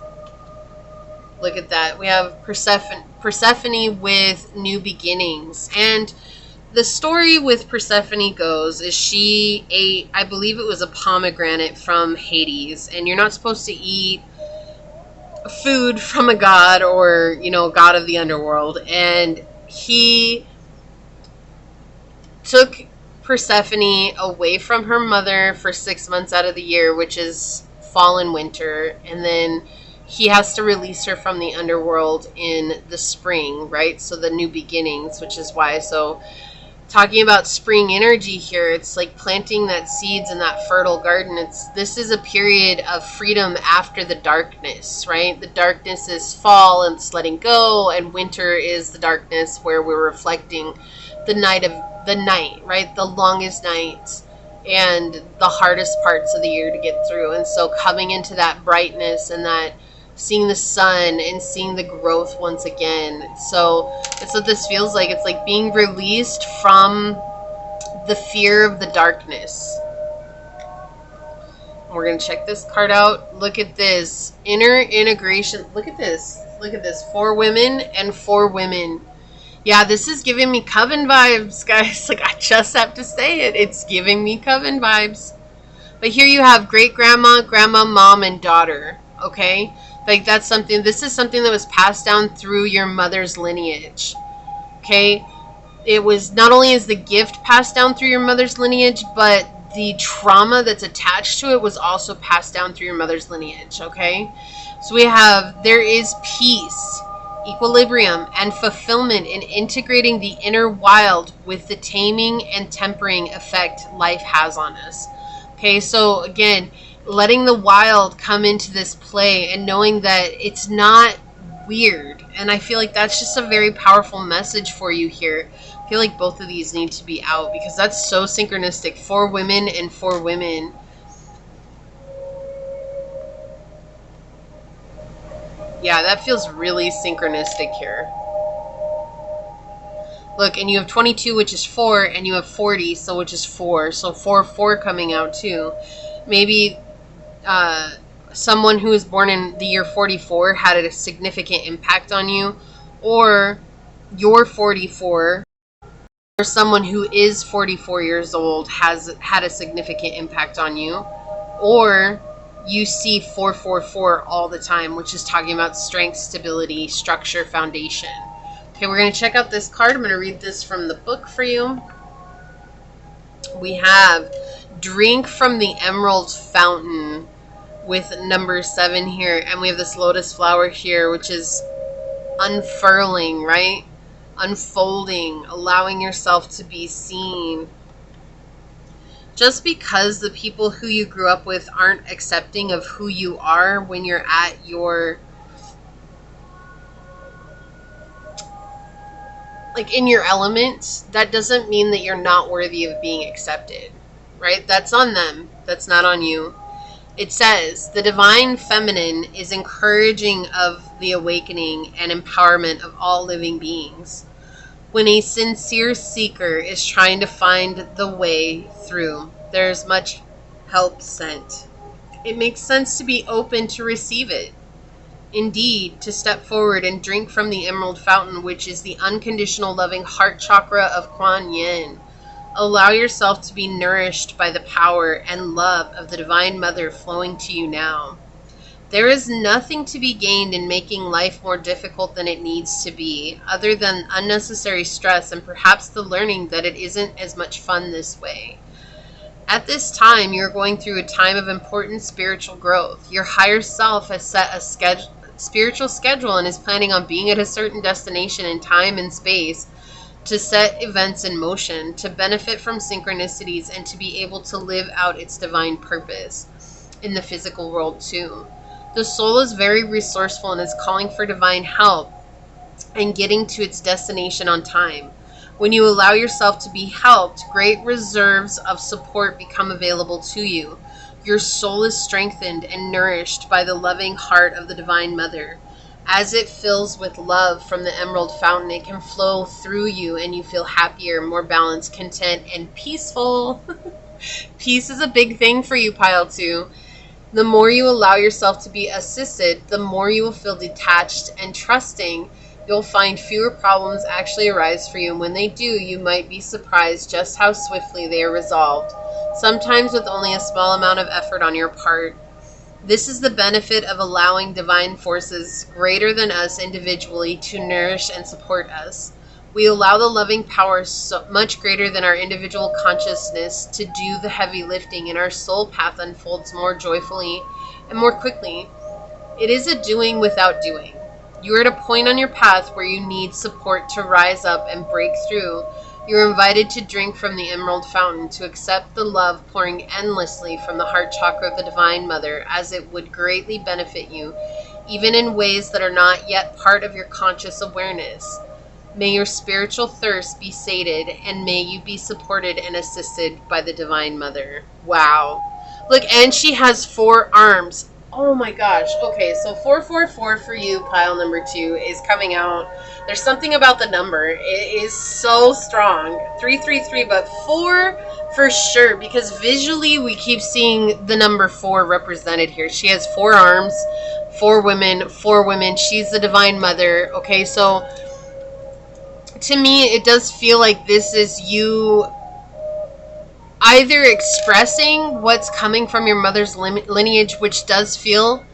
Look at that. We have Persephone with new beginnings. And the story with Persephone goes is she ate, I believe it was a pomegranate from Hades. And you're not supposed to eat food from a god, or, god of the underworld. And he took Persephone away from her mother for 6 months out of the year, which is fall and winter. And then he has to release her from the underworld in the spring, right? So the new beginnings, which is why. So talking about spring energy here, it's like planting that seeds in that fertile garden. This is a period of freedom after the darkness, right? The darkness is fall and it's letting go, and winter is the darkness where we're reflecting the night, right? The longest night and the hardest parts of the year to get through. And so coming into that brightness and that seeing the sun and seeing the growth once again. So that's what this feels like. It's like being released from the fear of the darkness. We're going to check this card out. Look at this. Inner integration. Look at this. Look at this. 4 women and 4 women. Yeah, this is giving me coven vibes, guys. Like, I just have to say it. It's giving me coven vibes. But here you have great-grandma, grandma, mom, and daughter. Okay? Like, this is something that was passed down through your mother's lineage. Okay? It was, not only is the gift passed down through your mother's lineage, but the trauma that's attached to it was also passed down through your mother's lineage. Okay? So we have, there is peace, equilibrium, and fulfillment in integrating the inner wild with the taming and tempering effect life has on us. Okay, so again, letting the wild come into this play and knowing that it's not weird. And I feel like that's just a very powerful message for you here. I feel like both of these need to be out because that's so synchronistic. 4 women and 4 women. Yeah, that feels really synchronistic here. Look, and you have 22, which is 4, and you have 40, so which is 4. So 4 coming out too. Maybe someone who was born in the year 44 had a significant impact on you, or you're 44, or someone who is 44 years old has had a significant impact on you, or you see 444 all the time, which is talking about strength, stability, structure, foundation. Okay, we're going to check out this card. I'm going to read this from the book for you. We have drink from the emerald fountain with number 7 here. And we have this lotus flower here, which is unfurling, right? Unfolding, allowing yourself to be seen. Just because the people who you grew up with aren't accepting of who you are when you're at your, like, in your element, that doesn't mean that you're not worthy of being accepted, right? That's on them. That's not on you. It says, the divine feminine is encouraging of the awakening and empowerment of all living beings. When a sincere seeker is trying to find the way through, there's much help sent. It makes sense to be open to receive it. Indeed, to step forward and drink from the emerald fountain, which is the unconditional loving heart chakra of Kuan Yin. Allow yourself to be nourished by the power and love of the Divine Mother flowing to you now. There is nothing to be gained in making life more difficult than it needs to be, other than unnecessary stress and perhaps the learning that it isn't as much fun this way. At this time, you're going through a time of important spiritual growth. Your higher self has set a spiritual schedule and is planning on being at a certain destination in time and space to set events in motion, to benefit from synchronicities, and to be able to live out its divine purpose in the physical world too. The soul is very resourceful and is calling for divine help and getting to its destination on time. When you allow yourself to be helped, great reserves of support become available to you. Your soul is strengthened and nourished by the loving heart of the Divine Mother. As it fills with love from the emerald fountain, it can flow through you and you feel happier, more balanced, content, and peaceful. Peace is a big thing for you, Pile 2. The more you allow yourself to be assisted, the more you will feel detached and trusting. You'll find fewer problems actually arise for you, and when they do, you might be surprised just how swiftly they are resolved, sometimes with only a small amount of effort on your part. This is the benefit of allowing divine forces greater than us individually to nourish and support us. We allow the loving power so much greater than our individual consciousness to do the heavy lifting, and our soul path unfolds more joyfully and more quickly. It is a doing without doing. You are at a point on your path where you need support to rise up and break through. You are invited to drink from the emerald fountain, to accept the love pouring endlessly from the heart chakra of the Divine Mother, as it would greatly benefit you, even in ways that are not yet part of your conscious awareness. May your spiritual thirst be sated, and may you be supported and assisted by the Divine Mother. Wow. Look, and she has 4 arms. Oh my gosh. Okay, so 444 for you, pile number 2, is coming out. There's something about the number. It is so strong. 333, but 4 for sure, because visually we keep seeing the number 4 represented here. She has 4 arms, 4 women, 4 women. She's the Divine Mother. Okay, so to me, it does feel like this is you either expressing what's coming from your mother's lineage, which does feel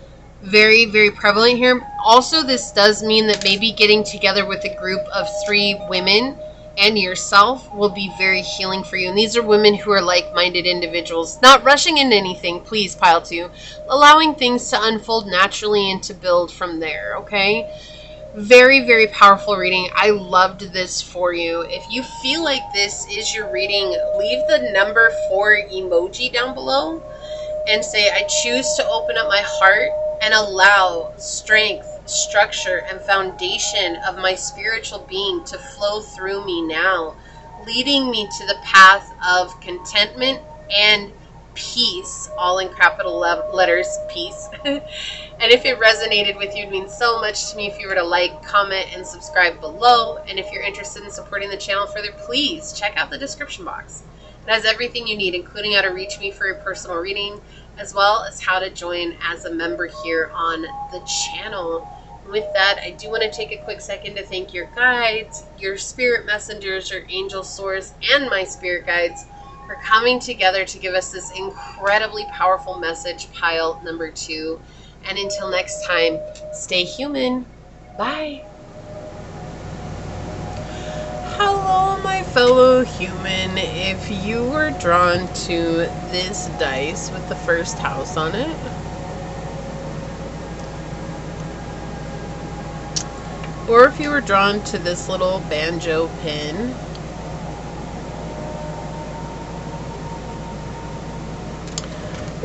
very, very prevalent here. Also, this does mean that maybe getting together with a group of 3 women and yourself will be very healing for you. And these are women who are like-minded individuals, not rushing into anything, please, pile 2. Allowing things to unfold naturally and to build from there, okay? Very, very powerful reading. I loved this for you. If you feel like this is your reading, leave the number 4 emoji down below and say, I choose to open up my heart and allow strength, structure, and foundation of my spiritual being to flow through me now, leading me to the path of contentment and peace, all in capital letters, peace. And if it resonated with you, it means so much to me if you were to like, comment, and subscribe below. And if you're interested in supporting the channel further, please check out the description box. It has everything you need, including how to reach me for your personal reading, as well as how to join as a member here on the channel. With that, I do want to take a quick second to thank your guides, your spirit messengers, your angel source, and my spirit guides for coming together to give us this incredibly powerful message, pile number 2. And until next time, stay human. Bye. Hello, my fellow human. If you were drawn to this dice with the first house on it, or if you were drawn to this little banjo pin,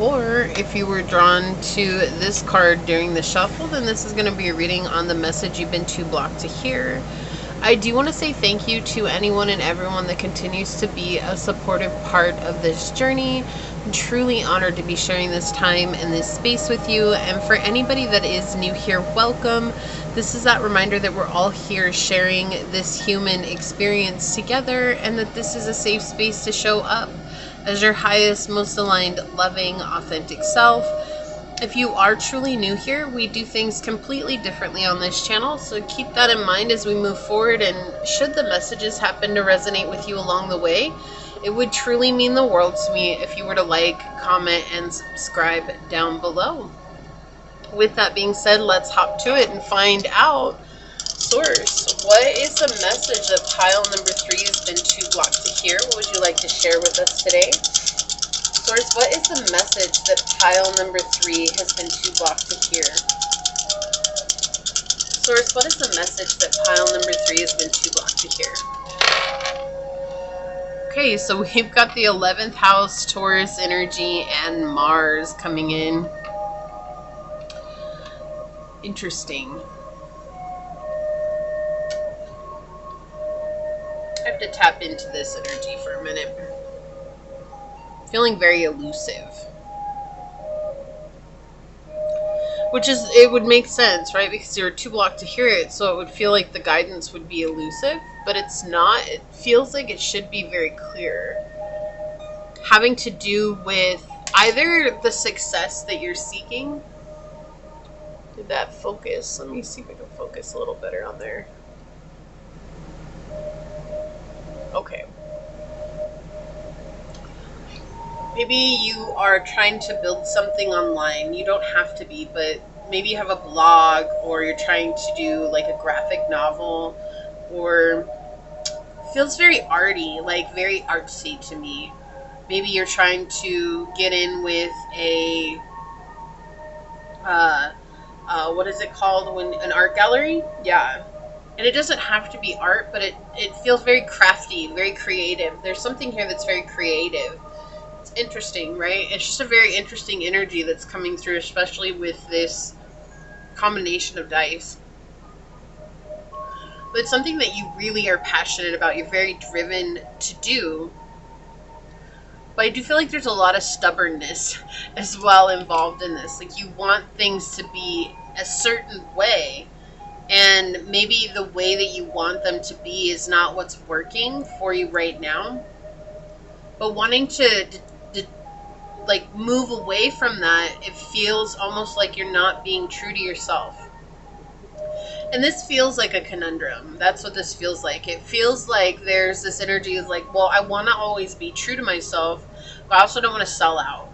or if you were drawn to this card during the shuffle, then this is going to be a reading on the message you've been too blocked to hear. I do want to say thank you to anyone and everyone that continues to be a supportive part of this journey. I'm truly honored to be sharing this time and this space with you. And for anybody that is new here, welcome. This is that reminder that we're all here sharing this human experience together, and that this is a safe space to show up as your highest, most aligned, loving, authentic self. If you are truly new here, we do things completely differently on this channel, so keep that in mind as we move forward. And should the messages happen to resonate with you along the way, it would truly mean the world to me if you were to like, comment, and subscribe down below. With that being said, let's hop to it and find out. Source, what is the message that pile number 3 has been too blocked to hear? What would you like to share with us today? Source, what is the message that pile number 3 has been too blocked to hear? Source, what is the message that pile number 3 has been too blocked to hear? Okay, so we've got the 11th house, Taurus energy, and Mars coming in. Interesting. I have to tap into this energy for a minute. Feeling very elusive. Which is, it would make sense, right? Because you're too blocked to hear it, so it would feel like the guidance would be elusive, but it's not. It feels like it should be very clear. Having to do with either the success that you're seeking. Did that focus? Let me see if I can focus a little better on there. Okay. Maybe you are trying to build something online. You don't have to be, but maybe you have a blog, or you're trying to do like a graphic novel, or feels very arty, like very artsy to me. Maybe you're trying to get in with a, what is it called when an art gallery? Yeah. And it doesn't have to be art, but it feels very crafty, very creative. There's something here that's very creative. Interesting, right? It's just a very interesting energy that's coming through, especially with this combination of dice. But it's something that you really are passionate about. You're very driven to do. But I do feel like there's a lot of stubbornness as well involved in this. Like, you want things to be a certain way, and maybe the way that you want them to be is not what's working for you right now. But wanting to like move away from that, it feels almost like you're not being true to yourself. And this feels like a conundrum. That's what this feels like. It feels like there's this energy of like, well, I want to always be true to myself, but I also don't want to sell out.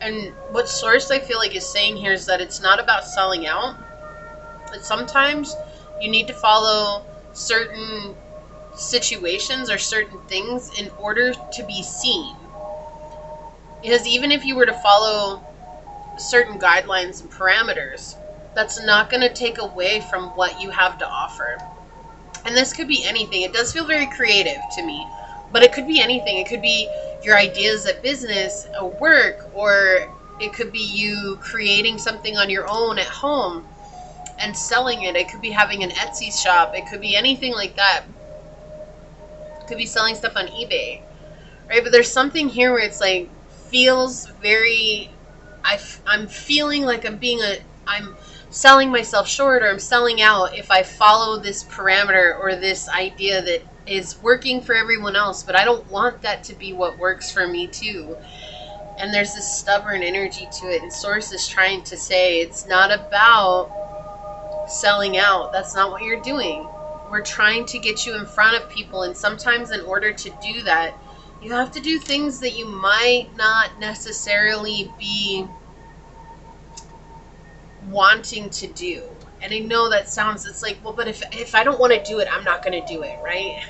And what Source, I feel like, is saying here is that it's not about selling out. But sometimes you need to follow certain situations or certain things in order to be seen. Because even if you were to follow certain guidelines and parameters, that's not going to take away from what you have to offer. And this could be anything. It does feel very creative to me, but it could be anything. It could be your ideas at business or work, or it could be you creating something on your own at home and selling it. It could be having an Etsy shop. It could be anything like that. It could be selling stuff on eBay, right? But there's something here where it's like, feels very, I'm feeling like I'm selling myself short, or I'm selling out if I follow this parameter or this idea that is working for everyone else, but I don't want that to be what works for me too. And there's this stubborn energy to it, and Source is trying to say it's not about selling out. That's not what you're doing. We're trying to get you in front of people, and sometimes in order to do that, you have to do things that you might not necessarily be wanting to do. And I know that sounds, it's like, well, but if I don't want to do it, I'm not going to do it, right?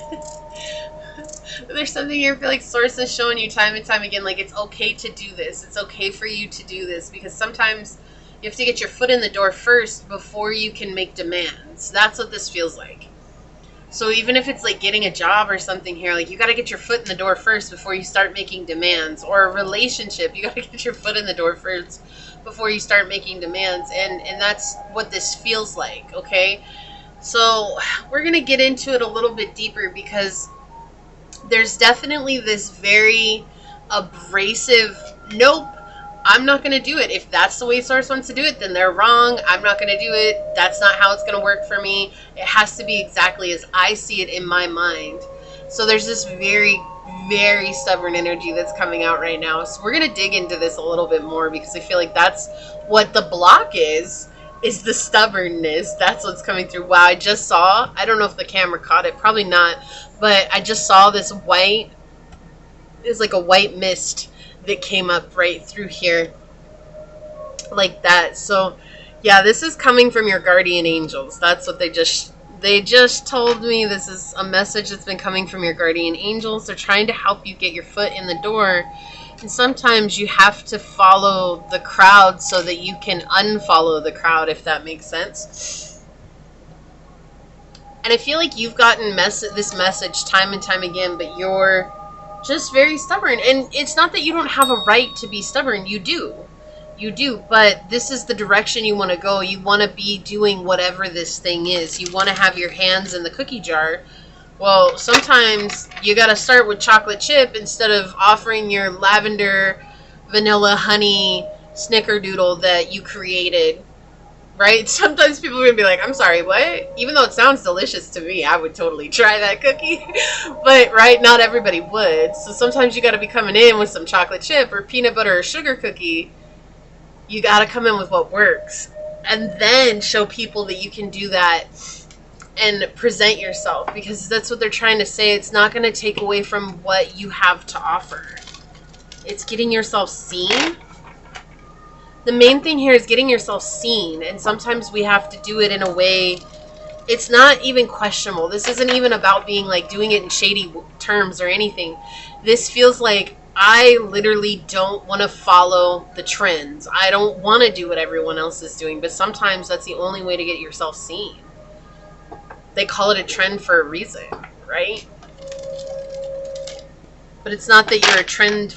There's something here, I feel like Source is showing you time and time again, like, it's okay to do this. It's okay for you to do this, because sometimes you have to get your foot in the door first before you can make demands. That's what this feels like. So even if it's like getting a job or something here, like, you got to get your foot in the door first before you start making demands. Or a relationship, you got to get your foot in the door first before you start making demands. And that's what this feels like, okay? So we're going to get into it a little bit deeper, because there's definitely this very abrasive, nope, I'm not going to do it. If that's the way Source wants to do it, then they're wrong. I'm not going to do it. That's not how it's going to work for me. It has to be exactly as I see it in my mind. So there's this very, very stubborn energy that's coming out right now. So we're going to dig into this a little bit more, because I feel like that's what the block is the stubbornness. That's what's coming through. Wow, I just saw, I don't know if the camera caught it, probably not, but I just saw this white, it's like a white mist that came up right through here like that. So yeah, this is coming from your guardian angels. That's what they just told me. This is a message that's been coming from your guardian angels. They're trying to help you get your foot in the door And sometimes you have to follow the crowd so that you can unfollow the crowd, if that makes sense. And I feel like you've gotten this message time and time again, but you're just very stubborn. And it's not that you don't have a right to be stubborn. You do. You do. But this is the direction you want to go. You want to be doing whatever this thing is. You want to have your hands in the cookie jar. Well, sometimes you got to start with chocolate chip instead of offering your lavender, vanilla, honey snickerdoodle that you created. Right? Sometimes people are going to be like, I'm sorry, what? Even though it sounds delicious to me, I would totally try that cookie. But, right, not everybody would. So sometimes you got to be coming in with some chocolate chip or peanut butter or sugar cookie. You got to come in with what works. And then show people that you can do that and present yourself. Because that's what they're trying to say. It's not going to take away from what you have to offer. It's getting yourself seen. The main thing here is getting yourself seen, and sometimes we have to do it in a way, it's not even questionable. This isn't even about being like doing it in shady terms or anything. This feels like I literally don't want to follow the trends. I don't want to do what everyone else is doing, but sometimes that's the only way to get yourself seen. They call it a trend for a reason, right? But it's not that you're a trend.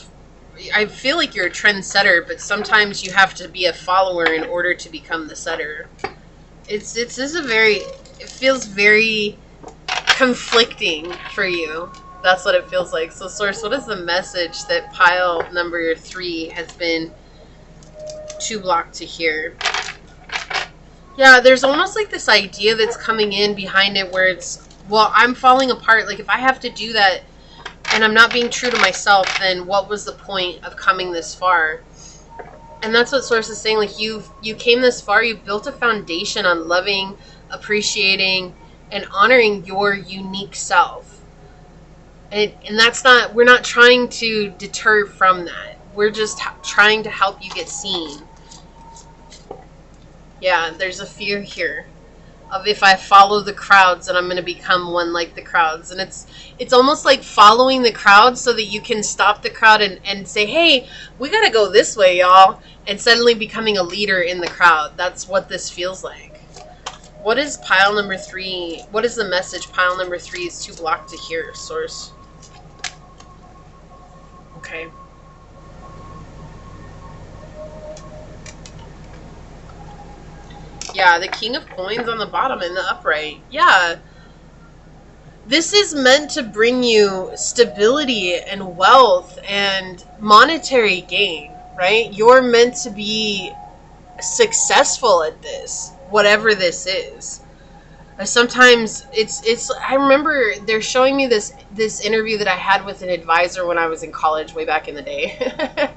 I feel like you're a trendsetter, but sometimes you have to be a follower in order to become the setter. It feels very conflicting for you. That's what it feels like. So, Source, what is the message that pile number 3 has been too blocked to hear? Yeah, there's almost like this idea that's coming in behind it where it's, well, I'm falling apart. Like, if I have to do that, and I'm not being true to myself, then what was the point of coming this far? And that's what Source is saying. Like, you came this far, you built a foundation on loving, appreciating, and honoring your unique self. And that's not, we're not trying to deter from that. We're just trying to help you get seen. Yeah, there's a fear here of if I follow the crowds, then I'm going to become one like the crowds. And it's almost like following the crowd so that you can stop the crowd and say, hey, we got to go this way, y'all. And suddenly becoming a leader in the crowd. That's what this feels like. What is pile number 3? What is the message pile number 3 is too blocked to hear, Source? Okay. Yeah, the King of Coins on the bottom and the upright. Yeah. This is meant to bring you stability and wealth and monetary gain, right? You're meant to be successful at this, whatever this is. Sometimes it's it remember they're showing me this interview that I had with an advisor when I was in college way back in the day. It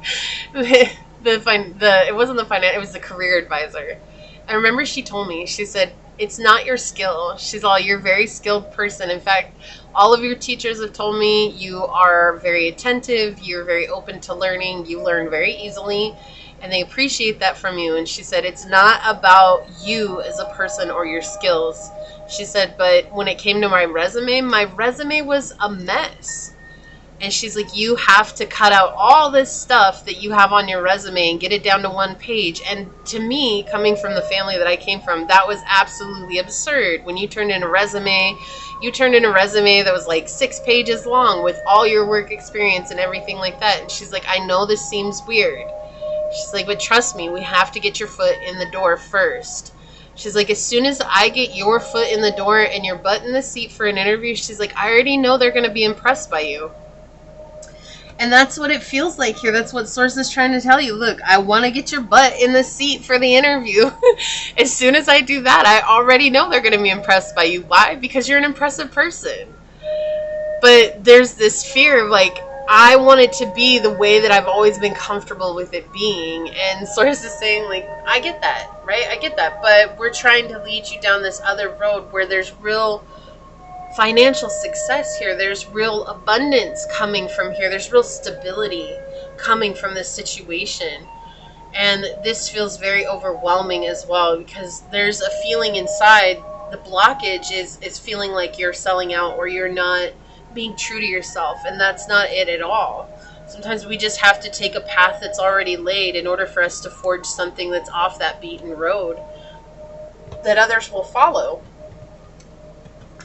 wasn't the finance, it was the career advisor. I remember she told me, she said, it's not your skill. She's all, you're a very skilled person. In fact, all of your teachers have told me you are very attentive, you're very open to learning, you learn very easily, and they appreciate that from you. And she said, it's not about you as a person or your skills. She said, but when it came to my resume was a mess. And she's like, you have to cut out all this stuff that you have on your resume and get it down to one page. And to me, coming from the family that I came from, that was absolutely absurd. When you turned in a resume that was like 6 pages long with all your work experience and everything like that. And she's like, I know this seems weird. She's like, but trust me, we have to get your foot in the door first. She's like, as soon as I get your foot in the door and your butt in the seat for an interview, she's like, I already know they're going to be impressed by you. And that's what it feels like here. That's what Source is trying to tell you. Look, I want to get your butt in the seat for the interview. As soon as I do that, I already know they're going to be impressed by you. Why? Because you're an impressive person. But there's this fear of like, I want it to be the way that I've always been comfortable with it being. And Source is saying, like, I get that, right? I get that. But we're trying to lead you down this other road where there's real financial success here. There's real abundance coming from here. There's real stability coming from this situation. And this feels very overwhelming as well because there's a feeling inside. The blockage is feeling like you're selling out or you're not being true to yourself, and that's not it at all. Sometimes we just have to take a path that's already laid in order for us to forge something that's off that beaten road that others will follow.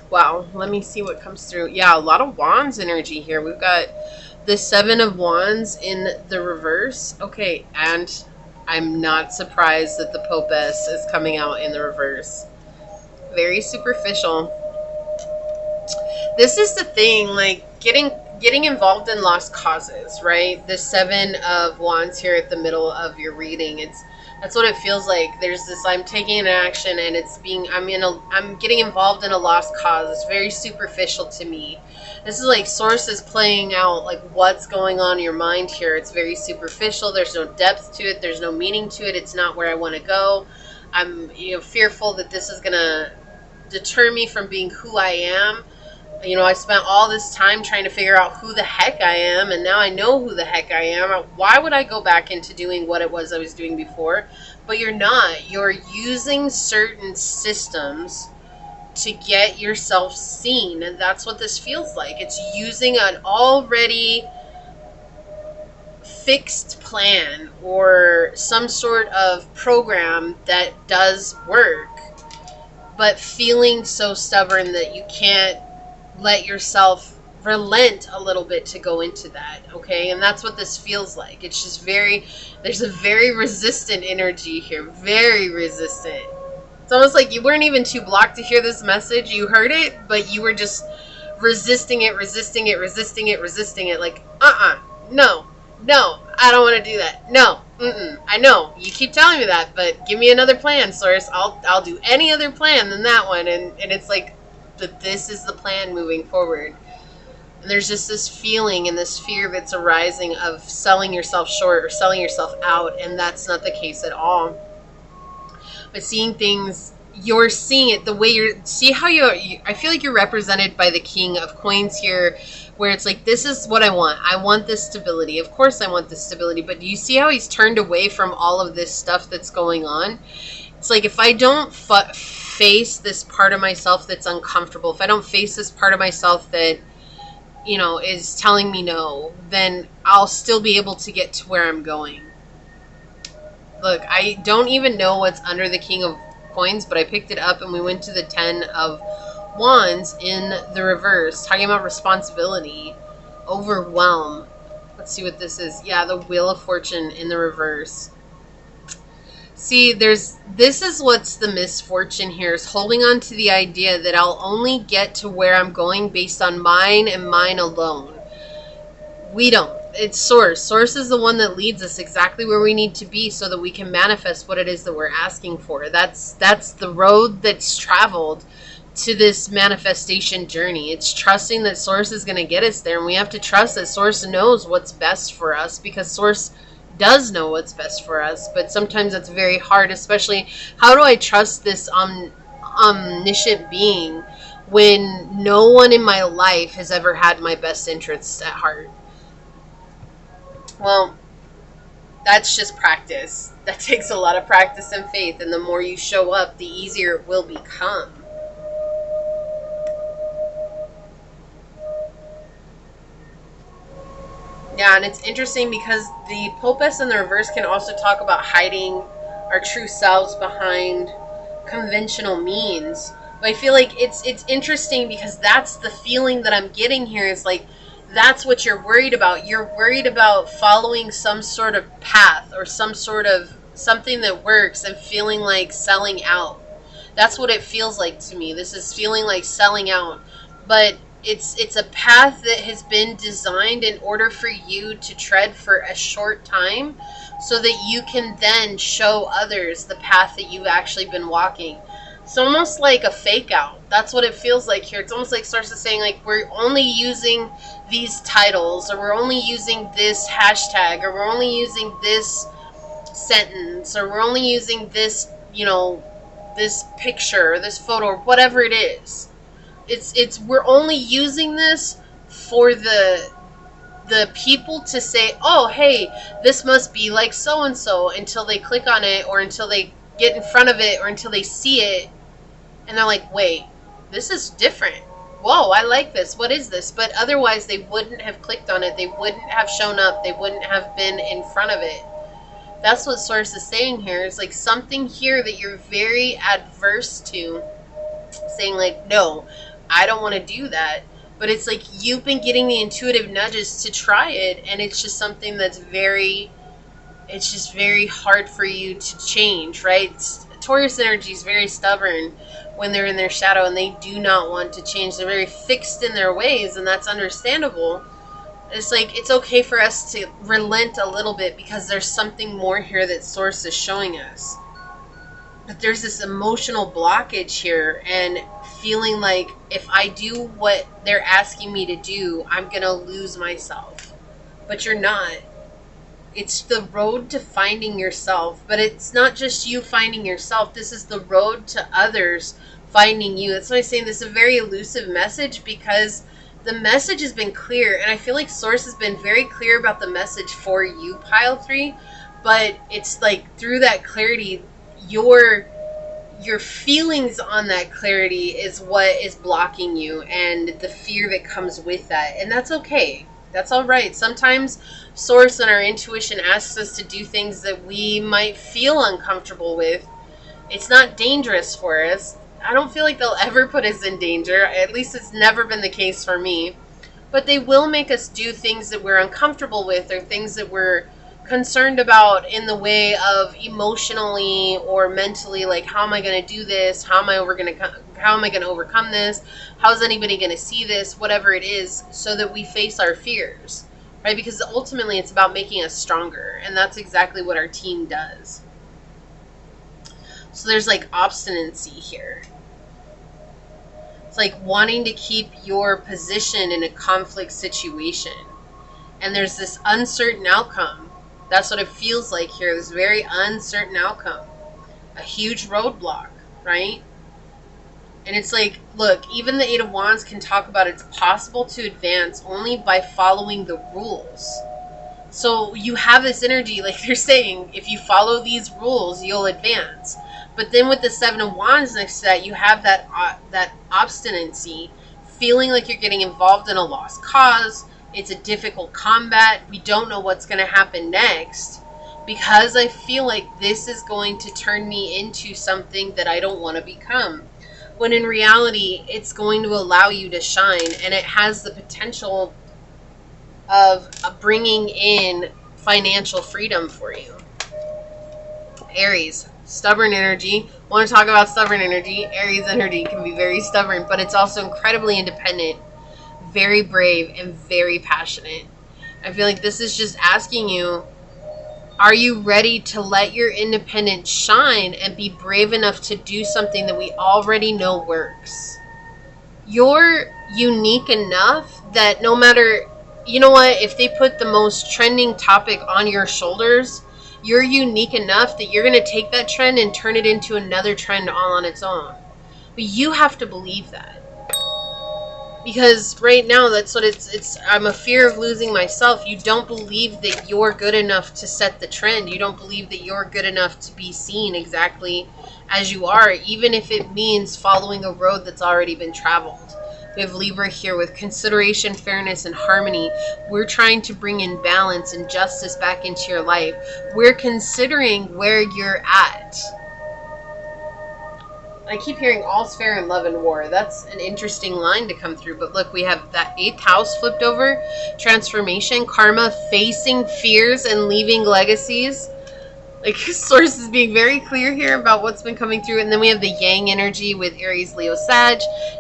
Wow, let me see what comes through. Yeah, a lot of wands energy here. We've got the 7 of wands in the reverse. Okay, and I'm not surprised that the Popess is coming out in the reverse. Very superficial. This is the thing, like getting involved in lost causes, right? The 7 of wands here at the middle of your reading. That's what it feels like. There's this, I'm taking an action and I'm getting involved in a lost cause. It's very superficial to me. This is like Source is playing out like what's going on in your mind here. It's very superficial. There's no depth to it. There's no meaning to it. It's not where I want to go. I'm fearful that this is going to deter me from being who I am. I spent all this time trying to figure out who the heck I am, and now I know who the heck I am. Why would I go back into doing what it was I was doing before? But you're not. You're using certain systems to get yourself seen, and that's what this feels like. It's using an already fixed plan or some sort of program that does work, but feeling so stubborn that you can't let yourself relent a little bit to go into that, okay? And that's what this feels like. It's just there's a very resistant energy here, very resistant. It's almost like you weren't even too blocked to hear this message. You heard it, but you were just resisting it, like, no, I don't want to do that. No, I know, you keep telling me that, but give me another plan, Source. I'll do any other plan than that one, and it's like, but this is the plan moving forward. And there's just this feeling and this fear that's arising of selling yourself short or selling yourself out, and that's not the case at all. But seeing things, you're seeing it the way I feel like you're represented by the King of Coins here, where it's like, this is what I want. I want this stability. Of course I want this stability, but do you see how he's turned away from all of this stuff that's going on? It's like, if I don't face this part of myself that's uncomfortable, if I don't face this part of myself that, is telling me no, then I'll still be able to get to where I'm going. Look, I don't even know what's under the King of Coins, but I picked it up and we went to the 10 of Wands in the reverse, talking about responsibility, overwhelm. Let's see what this is. Yeah, the Wheel of Fortune in the reverse. See, this is what's the misfortune here, is holding on to the idea that I'll only get to where I'm going based on mine and mine alone. We don't. It's Source. Source is the one that leads us exactly where we need to be so that we can manifest what it is that we're asking for. That's the road that's traveled to this manifestation journey. It's trusting that Source is going to get us there, and we have to trust that Source knows what's best for us, because Source does know what's best for us. But sometimes it's very hard, especially, how do I trust this omniscient being when no one in my life has ever had my best interests at heart? Well, that's just practice. That takes a lot of practice and faith, and the more you show up, the easier it will become. Yeah, and it's interesting because the Popess in the reverse can also talk about hiding our true selves behind conventional means. But I feel like it's interesting because that's the feeling that I'm getting here. Is like, that's what you're worried about. You're worried about following some sort of path or some sort of something that works and feeling like selling out. That's what it feels like to me. This is feeling like selling out. But it's a path that has been designed in order for you to tread for a short time so that you can then show others the path that you've actually been walking. It's almost like a fake out. That's what it feels like here. It's almost like Source is saying, like, we're only using these titles, or we're only using this hashtag, or we're only using this sentence, or we're only using this, this picture, or this photo, or whatever it is. We're only using this for the people to say, oh, hey, this must be like so-and-so, until they click on it, or until they get in front of it, or until they see it, and they're like, wait, this is different. whoa, I like this. What is this? But otherwise, they wouldn't have clicked on it. They wouldn't have shown up. They wouldn't have been in front of it. That's what Source is saying here. It's like something here that you're very adverse to, saying like, no, I don't want to do that. But it's like you've been getting the intuitive nudges to try it, and it's just something that's it's just very hard for you to change, right? Taurus energy is very stubborn when they're in their shadow, and they do not want to change. They're very fixed in their ways, and that's understandable. It's like, it's okay for us to relent a little bit, because there's something more here that Source is showing us. But there's this emotional blockage here, and feeling like if I do what they're asking me to do, I'm going to lose myself. But you're not. It's the road to finding yourself. But it's not just you finding yourself. This is the road to others finding you. That's why I'm saying this is a very elusive message, because the message has been clear, and I feel like Source has been very clear about the message for you, Pile 3, but it's like through that clarity, your feelings on that clarity is what is blocking you, and the fear that comes with that, and that's okay. That's all right. Sometimes Source and our intuition asks us to do things that we might feel uncomfortable with. It's not dangerous for us. I don't feel like they'll ever put us in danger. At least it's never been the case for me. But they will make us do things that we're uncomfortable with, or things that we're concerned about in the way of emotionally or mentally, like, how am I going to do this? How am I going to overcome this? How's anybody going to see this? Whatever it is, so that we face our fears, right? Because ultimately it's about making us stronger, and that's exactly what our team does. So there's like obstinacy here. It's like wanting to keep your position in a conflict situation. And there's this uncertain outcome. That's what it feels like here. This very uncertain outcome. A huge roadblock, right? And it's like, look, even the Eight of Wands can talk about it's possible to advance only by following the rules. So you have this energy, like they're saying, if you follow these rules, you'll advance. But then with the Seven of Wands next to that, you have that obstinacy, feeling like you're getting involved in a lost cause. It's a difficult combat. We don't know what's going to happen next, because I feel like this is going to turn me into something that I don't want to become. When in reality, it's going to allow you to shine, and it has the potential of bringing in financial freedom for you. Aries. Stubborn energy. Want to talk about stubborn energy? Aries energy can be very stubborn, but it's also incredibly independent, very brave, and very passionate. I feel like this is just asking you, are you ready to let your independence shine and be brave enough to do something that we already know works? You're unique enough that no matter, you know what, if they put the most trending topic on your shoulders, you're unique enough that you're going to take that trend and turn it into another trend all on its own. But you have to believe that. Because right now, that's what it's I'm a fear of losing myself. You don't believe that you're good enough to set the trend. You don't believe that you're good enough to be seen exactly as you are, even if it means following a road that's already been traveled. We have Libra here with consideration, fairness, and harmony. We're trying to bring in balance and justice back into your life. We're considering where you're at. I keep hearing all's fair in love and war. That's an interesting line to come through. But look, we have that 8th house flipped over. Transformation, karma, facing fears and leaving legacies. Like, Source is being very clear here about what's been coming through. And then we have the Yang energy with Aries, Leo, Sag,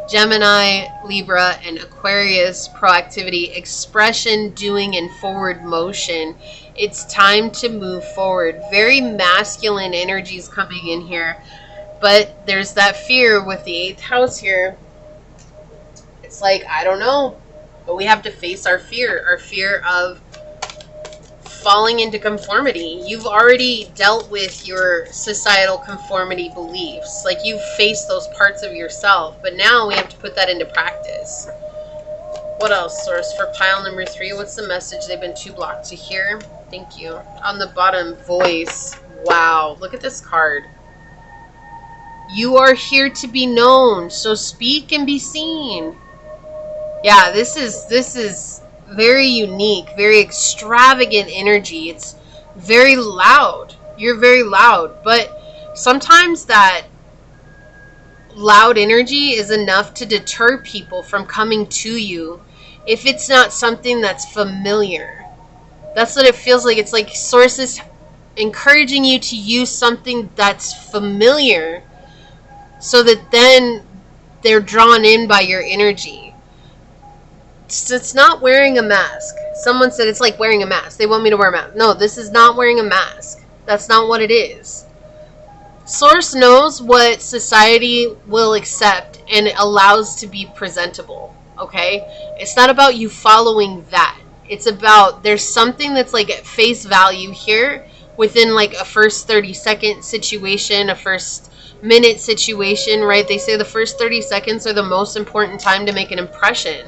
Gemini, Libra, and Aquarius. Proactivity, expression, doing, and forward motion. It's time to move forward. Very masculine energies coming in here. But there's that fear with the 8th house here. It's like, I don't know. But we have to face our fear of falling into conformity. You've already dealt with your societal conformity beliefs. Like, you've faced those parts of yourself. But now we have to put that into practice. What else, Source? For pile number 3, what's the message they've been too blocked to hear? Thank you. On the bottom, voice. Wow, look at this card. You are here to be known, so speak and be seen. Yeah, this is very unique, very extravagant energy. It's very loud. You're very loud, but sometimes that loud energy is enough to deter people from coming to you if it's not something that's familiar. That's what it feels like. It's like sources encouraging you to use something that's familiar so that then they're drawn in by your energy. It's not wearing a mask. Someone said it's like wearing a mask. They want me to wear a mask. No, this is not wearing a mask. That's not what it is. Source knows what society will accept and allows to be presentable, okay? It's not about you following that. It's about there's something that's like at face value here within like a first 30-second situation, a first minute situation, right? They say the first 30 seconds are the most important time to make an impression.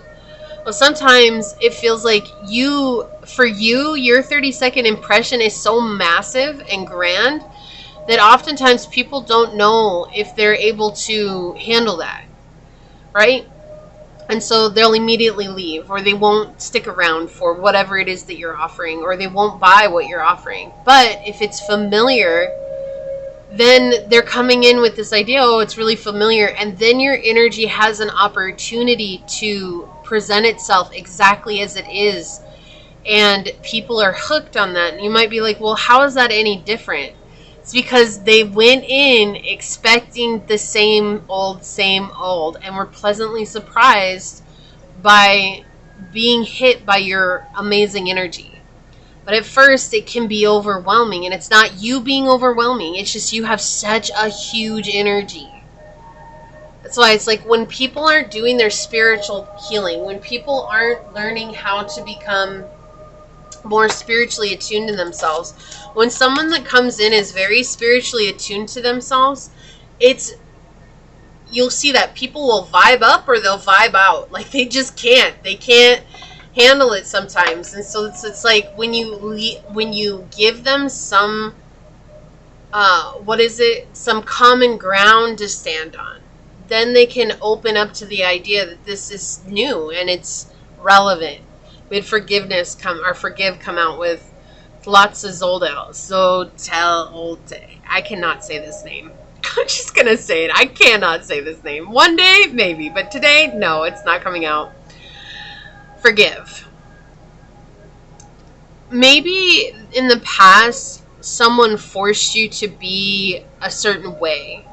Well, sometimes it feels like your 30-second impression is so massive and grand that oftentimes people don't know if they're able to handle that, right? And so they'll immediately leave, or they won't stick around for whatever it is that you're offering, or they won't buy what you're offering. But if it's familiar, then they're coming in with this idea, oh, it's really familiar, and then your energy has an opportunity to present itself exactly as it is, and people are hooked on that. And you might be like, well, how is that any different? It's because they went in expecting the same old, and were pleasantly surprised by being hit by your amazing energy. But at first, it can be overwhelming, and it's not you being overwhelming. It's just you have such a huge energy. That's why it's like when people aren't doing their spiritual healing, when people aren't learning how to become more spiritually attuned to themselves, when someone that comes in is very spiritually attuned to themselves, you'll see that people will vibe up or they'll vibe out. Like they can't handle it sometimes. And so it's like when you give them some some common ground to stand on, then they can open up to the idea that this is new and it's relevant. We had forgive come out with lots of Zotelte. I cannot say this name. I'm just gonna say it. I cannot say this name. One day, maybe, but today, no, it's not coming out. Forgive. Maybe in the past, someone forced you to be a certain way,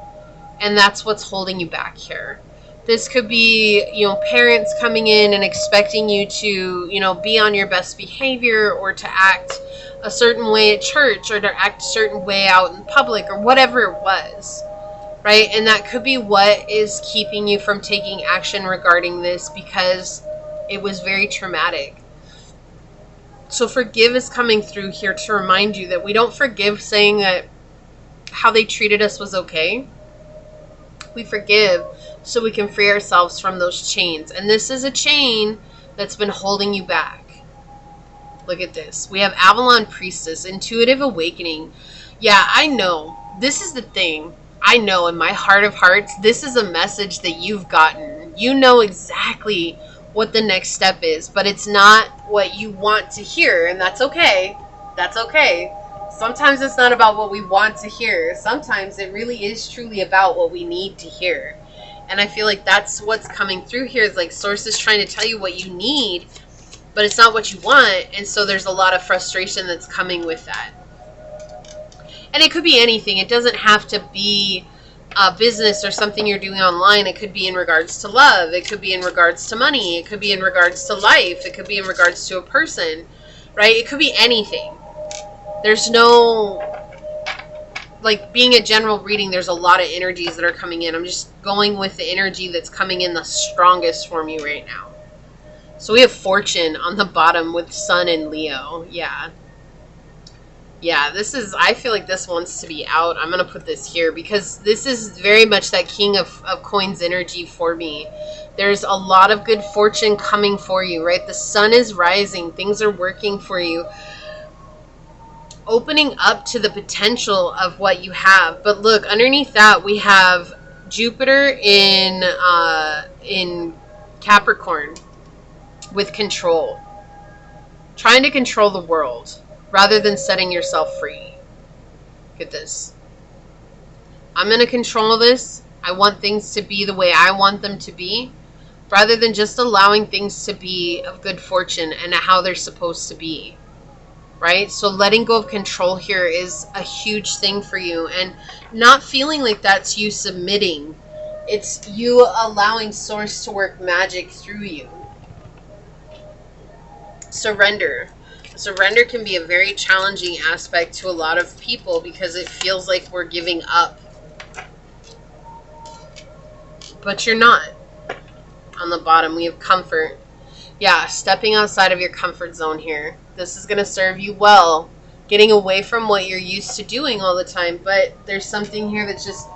and that's what's holding you back here. This could be, parents coming in and expecting you to, be on your best behavior, or to act a certain way at church, or to act a certain way out in public, or whatever it was, right? And that could be what is keeping you from taking action regarding this, because it was very traumatic. So forgive is coming through here to remind you that we don't forgive saying that how they treated us was okay. We forgive so we can free ourselves from those chains. And this is a chain that's been holding you back. Look at this. We have Avalon Priestess, Intuitive Awakening. Yeah, I know. This is the thing. I know in my heart of hearts, this is a message that you've gotten. You know exactly what the next step is, but it's not what you want to hear, and that's okay. That's okay. Sometimes it's not about what we want to hear. Sometimes it really is truly about what we need to hear. And I feel like that's what's coming through here, is like Source is trying to tell you what you need, but it's not what you want. And so there's a lot of frustration that's coming with that. And it could be anything. It doesn't have to be a business or something you're doing online. It could be in regards to love. It could be in regards to money. It could be in regards to life. It could be in regards to a person, right? It could be anything. There's no, like, being a general reading, there's a lot of energies that are coming in. I'm just going with the energy that's coming in the strongest for me right now. So we have Fortune on the bottom with Sun and Leo. Yeah. Yeah, I feel like this wants to be out. I'm going to put this here because this is very much that King of Coins energy for me. There's a lot of good fortune coming for you, right? The sun is rising. Things are working for you. Opening up to the potential of what you have. But look, underneath that, we have Jupiter in Capricorn. with control. Trying to control the world rather than setting yourself free. Get this. I'm going to control this. I want things to be the way I want them to be, rather than just allowing things to be of good fortune and how they're supposed to be. Right? So letting go of control here is a huge thing for you, and not feeling like that's you submitting. It's you allowing source to work magic through you. Surrender. Surrender can be a very challenging aspect to a lot of people because it feels like we're giving up. But you're not. On the bottom, we have comfort. Yeah, stepping outside of your comfort zone here. This is going to serve you well. Getting away from what you're used to doing all the time. But there's something here that's just,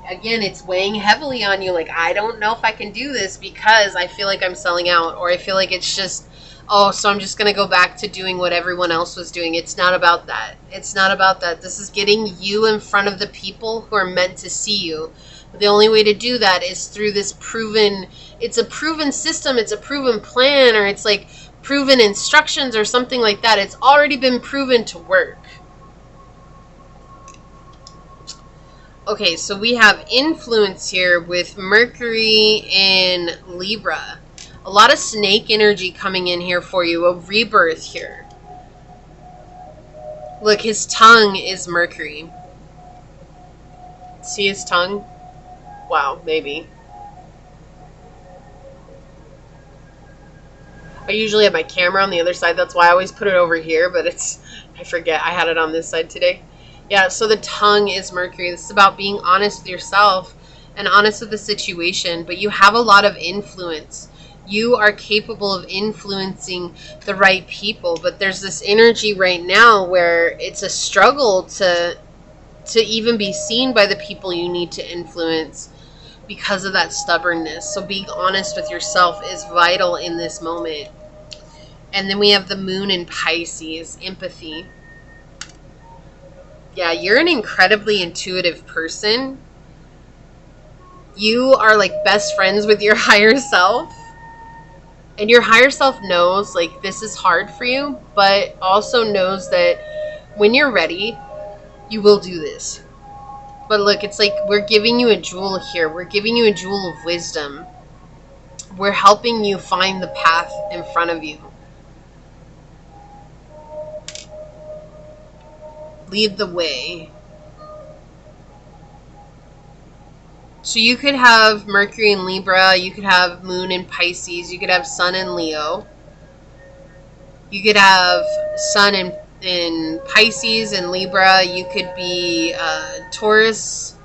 again, it's weighing heavily on you. Like, I don't know if I can do this because I feel like I'm selling out. Or I feel like it's just, oh, so I'm just going to go back to doing what everyone else was doing. It's not about that. It's not about that. This is getting you in front of the people who are meant to see you. But the only way to do that is through this proven, it's a proven system, it's a proven plan, or it's like proven instructions or something like that. It's already been proven to work. Okay, so we have influence here with Mercury in Libra. A lot of snake energy coming in here for you, a rebirth here. Look, his tongue is Mercury. See his tongue? Wow, maybe. I usually have my camera on the other side. That's why I always put it over here, but I forget. I had it on this side today. Yeah, so the tongue is Mercury. This is about being honest with yourself and honest with the situation, but you have a lot of influence. You are capable of influencing the right people, but there's this energy right now where it's a struggle to even be seen by the people you need to influence because of that stubbornness. So being honest with yourself is vital in this moment. And then we have the moon in Pisces, empathy. Yeah, you're an incredibly intuitive person. You are like best friends with your higher self. And your higher self knows like this is hard for you, but also knows that when you're ready, you will do this. But look, it's like we're giving you a jewel here. We're giving you a jewel of wisdom. We're helping you find the path in front of you. Lead the way. So you could have Mercury in Libra. You could have Moon in Pisces. You could have Sun in Leo. You could have Sun in Pisces and Libra. You could be Taurus,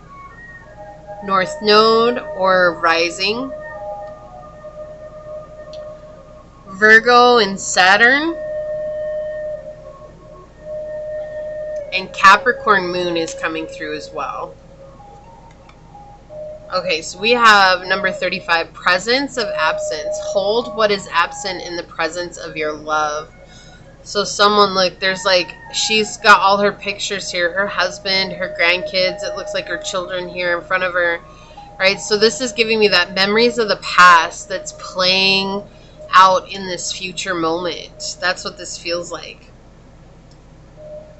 North Node, or Rising. Virgo and Saturn. And Capricorn Moon is coming through as well. Okay, so we have number 35, presence of absence. Hold what is absent in the presence of your love. So someone, look, there's like, she's got all her pictures here. Her husband, her grandkids. It looks like her children here in front of her. Right? So this is giving me that memories of the past that's playing out in this future moment. That's what this feels like.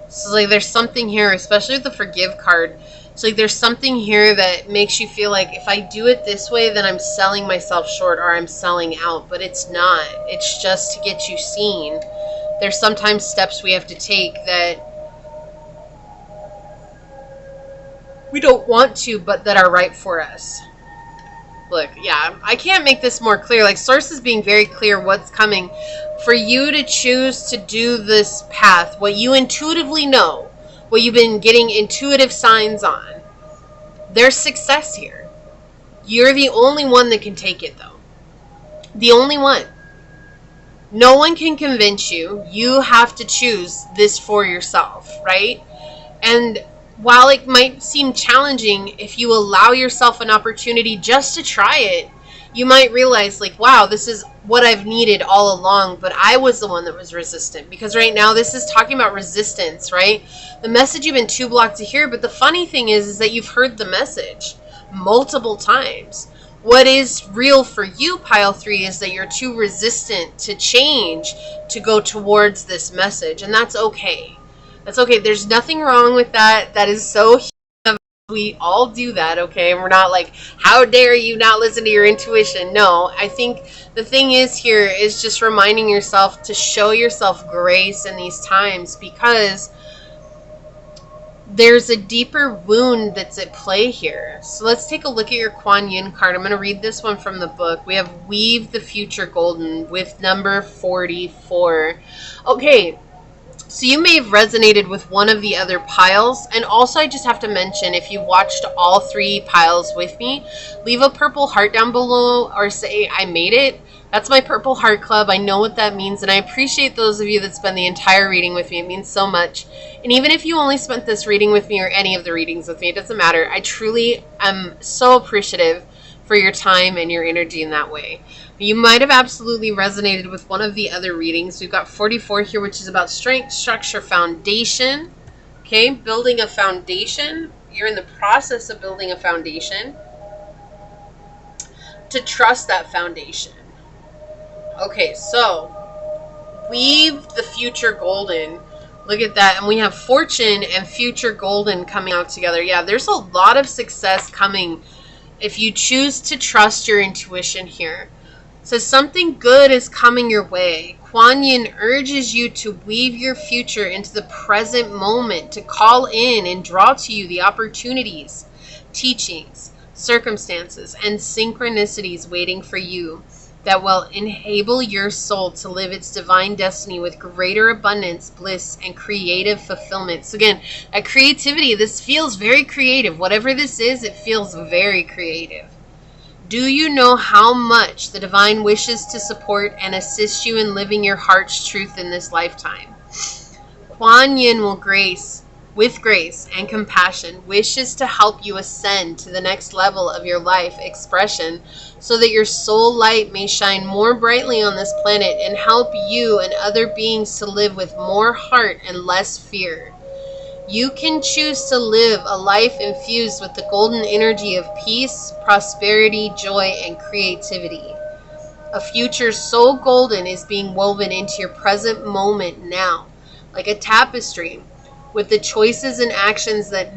So like there's something here, especially with the forgive card. It's like there's something here that makes you feel like if I do it this way, then I'm selling myself short or I'm selling out. But it's not. It's just to get you seen. There's sometimes steps we have to take that we don't want to, but that are right for us. Look, yeah, I can't make this more clear. Like, Source is being very clear what's coming. For you to choose to do this path, what you intuitively know, what you've been getting intuitive signs on, there's success here. You're the only one that can take it, though. The only one. No one can convince you. You have to choose this for yourself, right? And while it might seem challenging, if you allow yourself an opportunity just to try it, you might realize, like, wow, this is what I've needed all along, but I was the one that was resistant. Because right now, this is talking about resistance, right? The message you've been too blocked to hear, but the funny thing is that you've heard the message multiple times. What is real for you, pile 3, is that you're too resistant to change to go towards this message. And that's okay. That's okay. There's nothing wrong with that. That is so human. We all do that, okay? And we're not like, how dare you not listen to your intuition? No, I think the thing is here is just reminding yourself to show yourself grace in these times, because there's a deeper wound that's at play here. So let's take a look at your Kuan Yin card. I'm going to read this one from the book. We have Weave the Future Golden with number 44. Okay, so you may have resonated with one of the other piles. And also I just have to mention, if you watched all 3 piles with me, leave a purple heart down below or say, I made it. That's my Purple Heart Club. I know what that means, and I appreciate those of you that spend the entire reading with me. It means so much. And even if you only spent this reading with me or any of the readings with me, it doesn't matter. I truly am so appreciative for your time and your energy in that way. You might have absolutely resonated with one of the other readings. We've got 44 here, which is about strength, structure, foundation. Okay, building a foundation. You're in the process of building a foundation. To trust that foundation. Okay, so Weave the Future Golden. Look at that. And we have Fortune and Future Golden coming out together. Yeah, there's a lot of success coming if you choose to trust your intuition here. It says something good is coming your way. Kuan Yin urges you to weave your future into the present moment, to call in and draw to you the opportunities, teachings, circumstances, and synchronicities waiting for you that will enable your soul to live its divine destiny with greater abundance, bliss, and creative fulfillment. So again, that creativity, this feels very creative. Whatever this is, it feels very creative. Do you know how much the divine wishes to support and assist you in living your heart's truth in this lifetime? Kuan Yin will with grace and compassion, wishes to help you ascend to the next level of your life expression so that your soul light may shine more brightly on this planet and help you and other beings to live with more heart and less fear. You can choose to live a life infused with the golden energy of peace, prosperity, joy, and creativity. A future so golden is being woven into your present moment now, like a tapestry, with the choices and actions that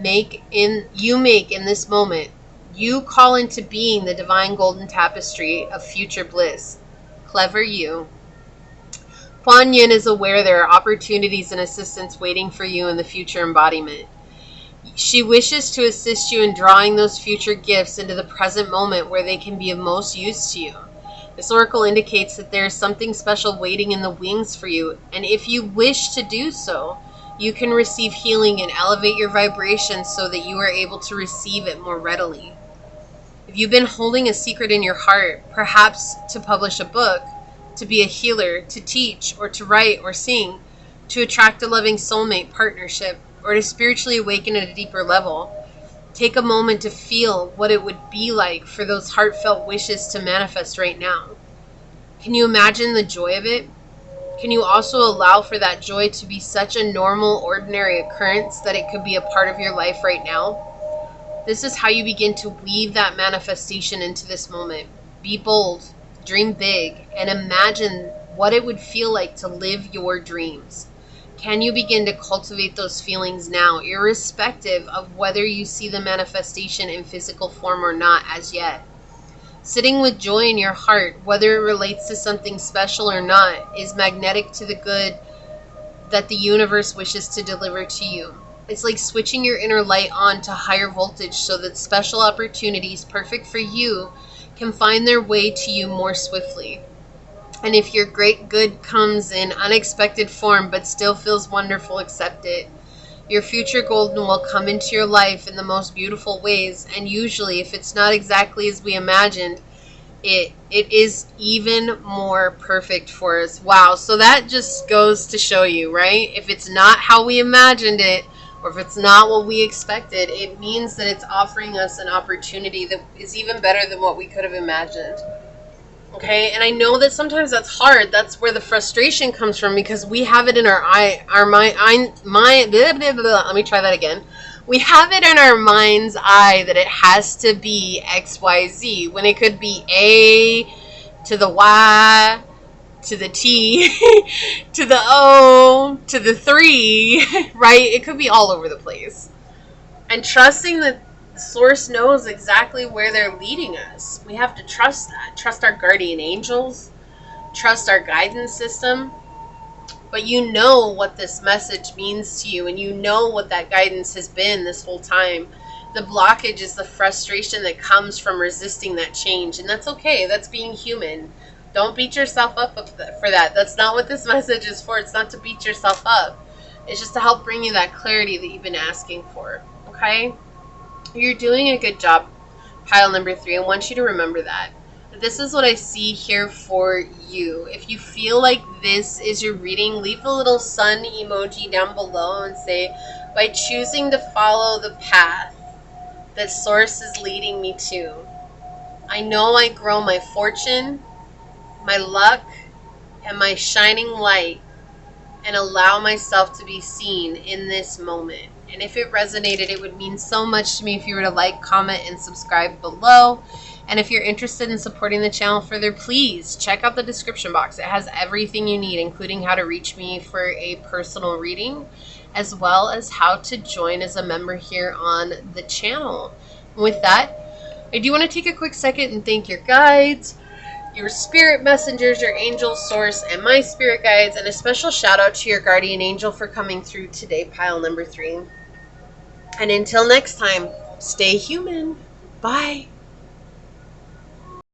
you make in this moment. You call into being the divine golden tapestry of future bliss. Clever you. Kuan Yin is aware there are opportunities and assistance waiting for you in the future embodiment. She wishes to assist you in drawing those future gifts into the present moment where they can be of most use to you. This oracle indicates that there is something special waiting in the wings for you, and if you wish to do so, you can receive healing and elevate your vibration so that you are able to receive it more readily. If you've been holding a secret in your heart, perhaps to publish a book, to be a healer, to teach, or to write or sing, to attract a loving soulmate partnership, or to spiritually awaken at a deeper level, take a moment to feel what it would be like for those heartfelt wishes to manifest right now. Can you imagine the joy of it? Can you also allow for that joy to be such a normal, ordinary occurrence that it could be a part of your life right now? This is how you begin to weave that manifestation into this moment. Be bold, dream big, and imagine what it would feel like to live your dreams. Can you begin to cultivate those feelings now, irrespective of whether you see the manifestation in physical form or not as yet? Sitting with joy in your heart, whether it relates to something special or not, is magnetic to the good that the universe wishes to deliver to you. It's like switching your inner light on to higher voltage so that special opportunities perfect for you can find their way to you more swiftly. And if your great good comes in unexpected form but still feels wonderful, accept it. Your future golden will come into your life in the most beautiful ways, and usually, if it's not exactly as we imagined, it is even more perfect for us. Wow, so that just goes to show you, right? If it's not how we imagined it, or if it's not what we expected, it means that it's offering us an opportunity that is even better than what we could have imagined. Okay, and I know that sometimes that's hard. That's where the frustration comes from, because we have it in our mind. Let me try that again. We have it in our mind's eye that it has to be XYZ when it could be A to the Y to the T to the O to the 3, right? It could be all over the place. And trusting that the source knows exactly where they're leading us. We have to trust that. Trust our guardian angels. Trust our guidance system. But you know what this message means to you, and you know what that guidance has been this whole time. The blockage is the frustration that comes from resisting that change, and that's okay. That's being human. Don't beat yourself up for that. That's not what this message is for. It's not to beat yourself up. It's just to help bring you that clarity that you've been asking for, okay? You're doing a good job, pile number 3. I want you to remember that. This is what I see here for you. If you feel like this is your reading, leave a little sun emoji down below and say, by choosing to follow the path that Source is leading me to, I know I grow my fortune, my luck, and my shining light, and allow myself to be seen in this moment. And if it resonated, it would mean so much to me if you were to like, comment, and subscribe below. And if you're interested in supporting the channel further, please check out the description box. It has everything you need, including how to reach me for a personal reading, as well as how to join as a member here on the channel. And with that, I do want to take a quick second and thank your guides, your spirit messengers, your angel source, and my spirit guides, and a special shout out to your guardian angel for coming through today, pile number 3. And until next time, stay human. Bye.